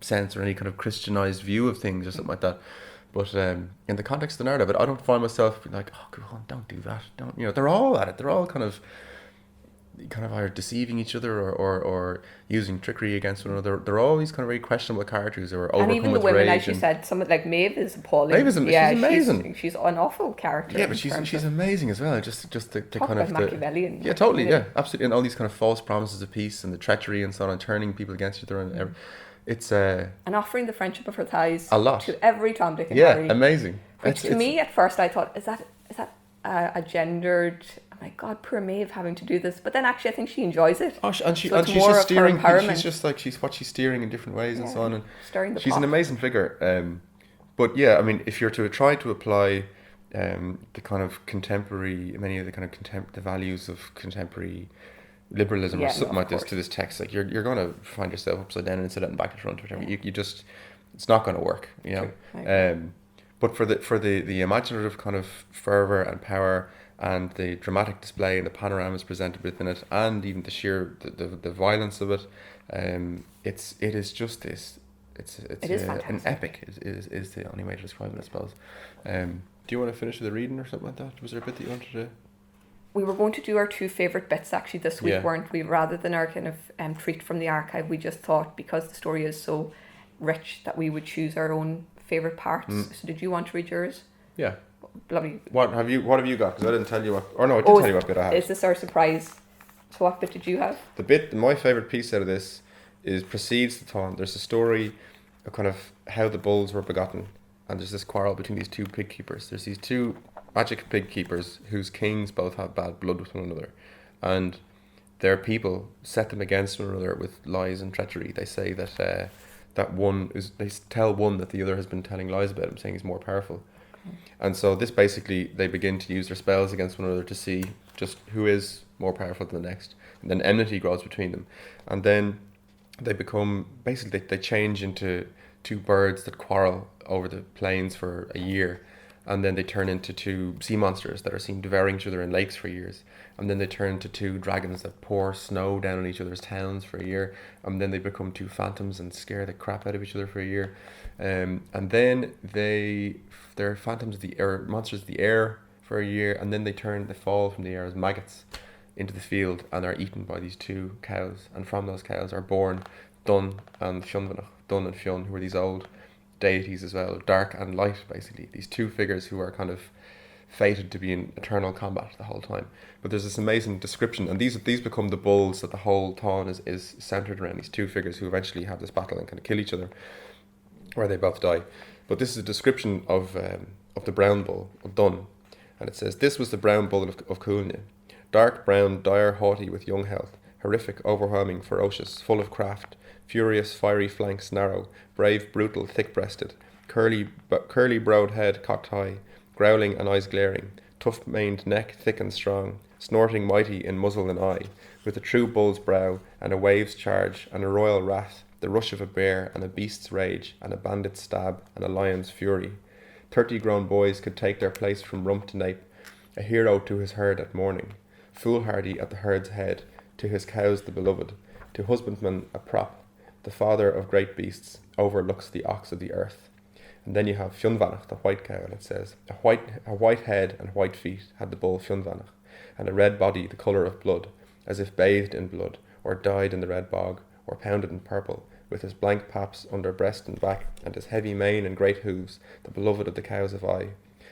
Speaker 2: sense or any kind of Christianized view of things or something like that. But in the context of the narrative, I don't find myself being like, oh, go on, don't do that. Don't, they're all at it. They're all kind of either deceiving each other or using trickery against one another. They're all these kind of very questionable characters who are overcome
Speaker 1: And even the
Speaker 2: with
Speaker 1: women,
Speaker 2: rage
Speaker 1: as you said, some like Maeve is appalling.
Speaker 2: Maeve is she's amazing.
Speaker 1: She's an awful character.
Speaker 2: Yeah, but she's amazing as well. Just the kind of
Speaker 1: Machiavellian.
Speaker 2: Yeah, totally. Yeah, absolutely. And all these kind of false promises of peace and the treachery and so on, and turning people against each other and it's
Speaker 1: and offering the friendship of her thighs
Speaker 2: a lot
Speaker 1: to every Tom, Dick, and
Speaker 2: yeah,
Speaker 1: Harry.
Speaker 2: amazing.
Speaker 1: Which to me at first I thought, is that a gendered? Oh my God, poor Maeve having to do this. But then actually I think she enjoys it.
Speaker 2: Oh, and she's
Speaker 1: more
Speaker 2: just
Speaker 1: of her
Speaker 2: steering.
Speaker 1: empowerment.
Speaker 2: She's just like she's steering in different ways and so on. And
Speaker 1: stirring the
Speaker 2: she's
Speaker 1: pot.
Speaker 2: an amazing figure. But yeah, I mean, if you're to try to apply the kind of contemporary, many of the kind of the values of contemporary liberalism or something like this to this text, like you're going to find yourself upside down and inside out and back to front or whatever. You just, it's not going to work, but for the imaginative kind of fervor and power and the dramatic display and the panoramas presented within it and even the sheer the violence of it, it is just this. It is an epic is the only way to describe it, I suppose. Do you want to finish with the reading or something like that? Was there a bit that you wanted to?
Speaker 1: We were going to do our two favourite bits actually this week, weren't we? Rather than our kind of treat from the archive, we just thought because the story is so rich that we would choose our own favourite parts. So did you want to read yours?
Speaker 2: Yeah.
Speaker 1: Lovely.
Speaker 2: What have you got? Because I didn't tell you what. Or no, I did tell you what bit I had.
Speaker 1: Is this our surprise? So what bit did you have?
Speaker 2: My favourite piece out of this precedes the Táin. There's a story of kind of how the bulls were begotten, and there's this quarrel between these two pig keepers. There's these two magic pig keepers whose kings both have bad blood with one another, and their people set them against one another with lies and treachery. They say that they tell one that the other has been telling lies about him, saying he's more powerful. And so this basically, they begin to use their spells against one another to see just who is more powerful than the next. And then enmity grows between them. And then they become, basically they change into two birds that quarrel over the plains for a year. And then they turn into two sea monsters that are seen devouring each other in lakes for years. And then they turn into two dragons that pour snow down on each other's towns for a year. And then they become two phantoms and scare the crap out of each other for a year. And then they're phantoms of the air, monsters of the air for a year. And then they fall from the air as maggots into the field and are eaten by these two cows. And from those cows are born Dun and Fionn, who are these old deities as well, dark and light, basically. These two figures who are kind of fated to be in eternal combat the whole time. But there's this amazing description, and these become the bulls that the whole Táin is centered around, these two figures who eventually have this battle and kind of kill each other, where they both die. But this is a description of the brown bull, of Dun, and it says, "This was the brown bull of Cuailgne, dark brown, dire, haughty, with young health, horrific, overwhelming, ferocious, full of craft, furious, fiery flanks narrow, brave, brutal, thick-breasted, curly browed head cocked high, growling and eyes glaring, tough-maned neck thick and strong, snorting mighty in muzzle and eye, with a true bull's brow and a wave's charge and a royal wrath, the rush of a bear and a beast's rage and a bandit's stab and a lion's fury. 30 grown boys could take their place from rump to nape, a hero to his herd at morning, foolhardy at the herd's head, to his cows the beloved, to husbandman a prop, the father of great beasts, overlooks the ox of the earth." And then you have Fionvanach, the white cow, and it says, a white head and white feet had the bull Fionvanach, and a red body the colour of blood, as if bathed in blood, or dyed in the red bog, or pounded in purple, with his blank paps under breast and back, and his heavy mane and great hooves, the beloved of the cows of Eye,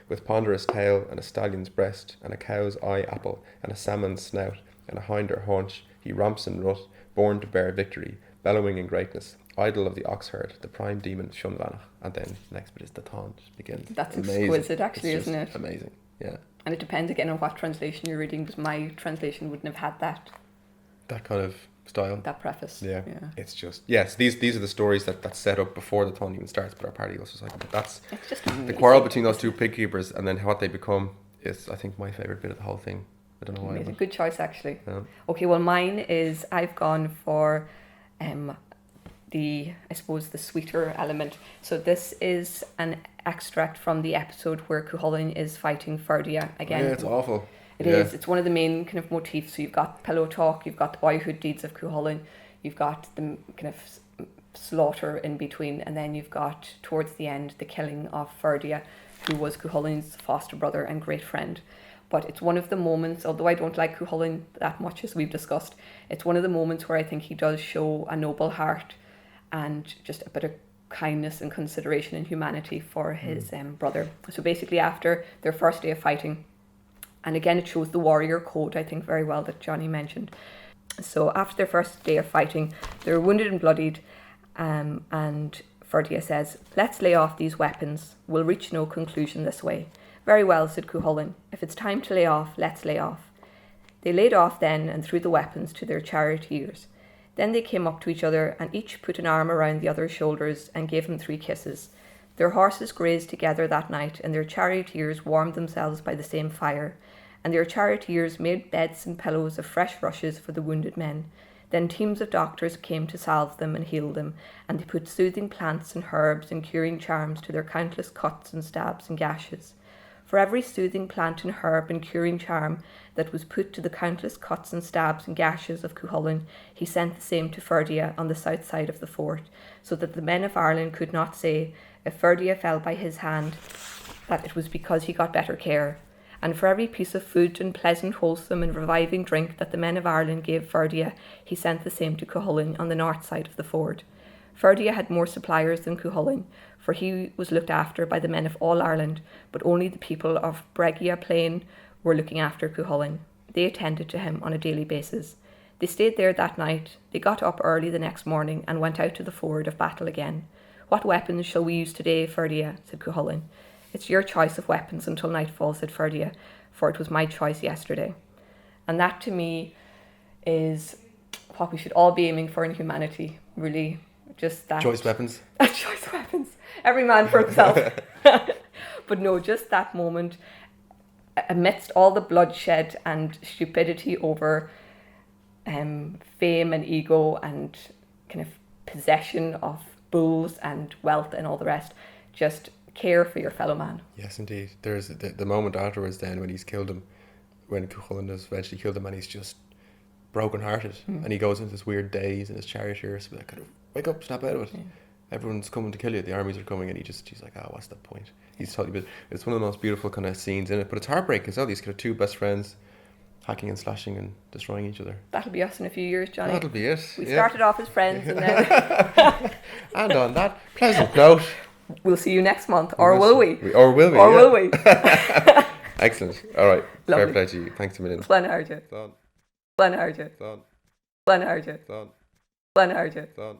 Speaker 2: with ponderous tail and a stallion's breast, and a cow's eye apple, and a salmon's snout, and a hinder haunch, he romps in rut, born to bear victory, bellowing in greatness, idol of the ox herd, the prime demon Fionvanach. And then next bit is the Táin, just begins.
Speaker 1: That's
Speaker 2: amazing.
Speaker 1: Exquisite, actually, isn't it?
Speaker 2: Amazing, yeah.
Speaker 1: And it depends again on what translation you're reading, because my translation wouldn't have had that.
Speaker 2: that kind of style.
Speaker 1: That preface.
Speaker 2: Yeah. It's just, yes, these are the stories that's set up before the Táin even starts, but our party Ulster Cycle. But that's
Speaker 1: It's just
Speaker 2: the
Speaker 1: amazing.
Speaker 2: quarrel between those two pig keepers, and then what they become is, I think, my favourite bit of the whole thing. I don't know why.
Speaker 1: Amazing.
Speaker 2: But,
Speaker 1: Good choice, actually.
Speaker 2: yeah.
Speaker 1: Okay, well, mine is, I've gone for the sweeter element. So this is an extract from the episode where Cú Chulainn is fighting Ferdia again.
Speaker 2: Yeah, it's awful.
Speaker 1: It is. It's one of the main kind of motifs. So you've got pillow talk, you've got the boyhood deeds of Cú Chulainn, you've got the kind of slaughter in between, and then you've got, towards the end, the killing of Ferdia, who was Cú Chulainn's foster brother and great friend. But it's one of the moments, although I don't like Cú Chulainn that much, as we've discussed, it's one of the moments where I think he does show a noble heart and just a bit of kindness and consideration and humanity for his brother. So basically, after their first day of fighting, and again, it shows the warrior code, I think, very well, that Jonny mentioned. So after their first day of fighting, they're wounded and bloodied, and Ferdia says, "Let's lay off these weapons. We'll reach no conclusion this way." "Very well," said Cú Chulainn. "If it's time to lay off, let's lay off." They laid off then and threw the weapons to their charioteers. Then they came up to each other, and each put an arm around the other's shoulders and gave him 3 kisses. Their horses grazed together that night, and their charioteers warmed themselves by the same fire. And their charioteers made beds and pillows of fresh rushes for the wounded men. Then teams of doctors came to salve them and heal them, and they put soothing plants and herbs and curing charms to their countless cuts and stabs and gashes. For every soothing plant and herb and curing charm that was put to the countless cuts and stabs and gashes of Cú Chulainn, he sent the same to Ferdia on the south side of the fort, so that the men of Ireland could not say, if Ferdia fell by his hand, that it was because he got better care. And for every piece of food and pleasant, wholesome and reviving drink that the men of Ireland gave Ferdia, he sent the same to Cú Chulainn on the north side of the ford. Ferdia had more suppliers than Cú Chulainn, for he was looked after by the men of all Ireland, but only the people of Bregia Plain were looking after Cú Chulainn. They attended to him on a daily basis. They stayed there that night. They got up early the next morning and went out to the ford of battle again. "What weapons shall we use today, Ferdia?" said Cú Chulainn. "It's your choice of weapons until nightfall," said Ferdia, "for it was my choice yesterday." And that, to me, is what we should all be aiming for in humanity, really. Just that.
Speaker 2: Choice weapons.
Speaker 1: Choice weapons. Every man for himself. But no, just that moment, amidst all the bloodshed and stupidity over fame and ego and kind of possession of bulls and wealth and all the rest, just care for your fellow man.
Speaker 2: Yes, indeed. There's the moment afterwards then when he's killed him, when Cú Chulainn has eventually killed him, and he's just broken-hearted, and he goes into this weird daze, and his charioteers kind of, wake up, snap out of it. Yeah. Everyone's coming to kill you, the armies are coming, and he's like, oh, what's the point? He's totally, it's one of the most beautiful kind of scenes in it, but it's heartbreaking as well. These kind of 2 best friends hacking and slashing and destroying each other.
Speaker 1: That'll be us in a few years, Jonny.
Speaker 2: That'll be it.
Speaker 1: We started off as friends, and then
Speaker 2: and on that pleasant note,
Speaker 1: we'll see you next month, or will we?
Speaker 2: Or will we?
Speaker 1: Or will we?
Speaker 2: Excellent. All right.
Speaker 1: Lovely.
Speaker 2: Fair play to you. Thanks a million.
Speaker 1: Glenharja.
Speaker 2: Done.
Speaker 1: Glenharja.
Speaker 2: Done.
Speaker 1: Glenharja.
Speaker 2: Done.
Speaker 1: Glenharja.
Speaker 2: Done.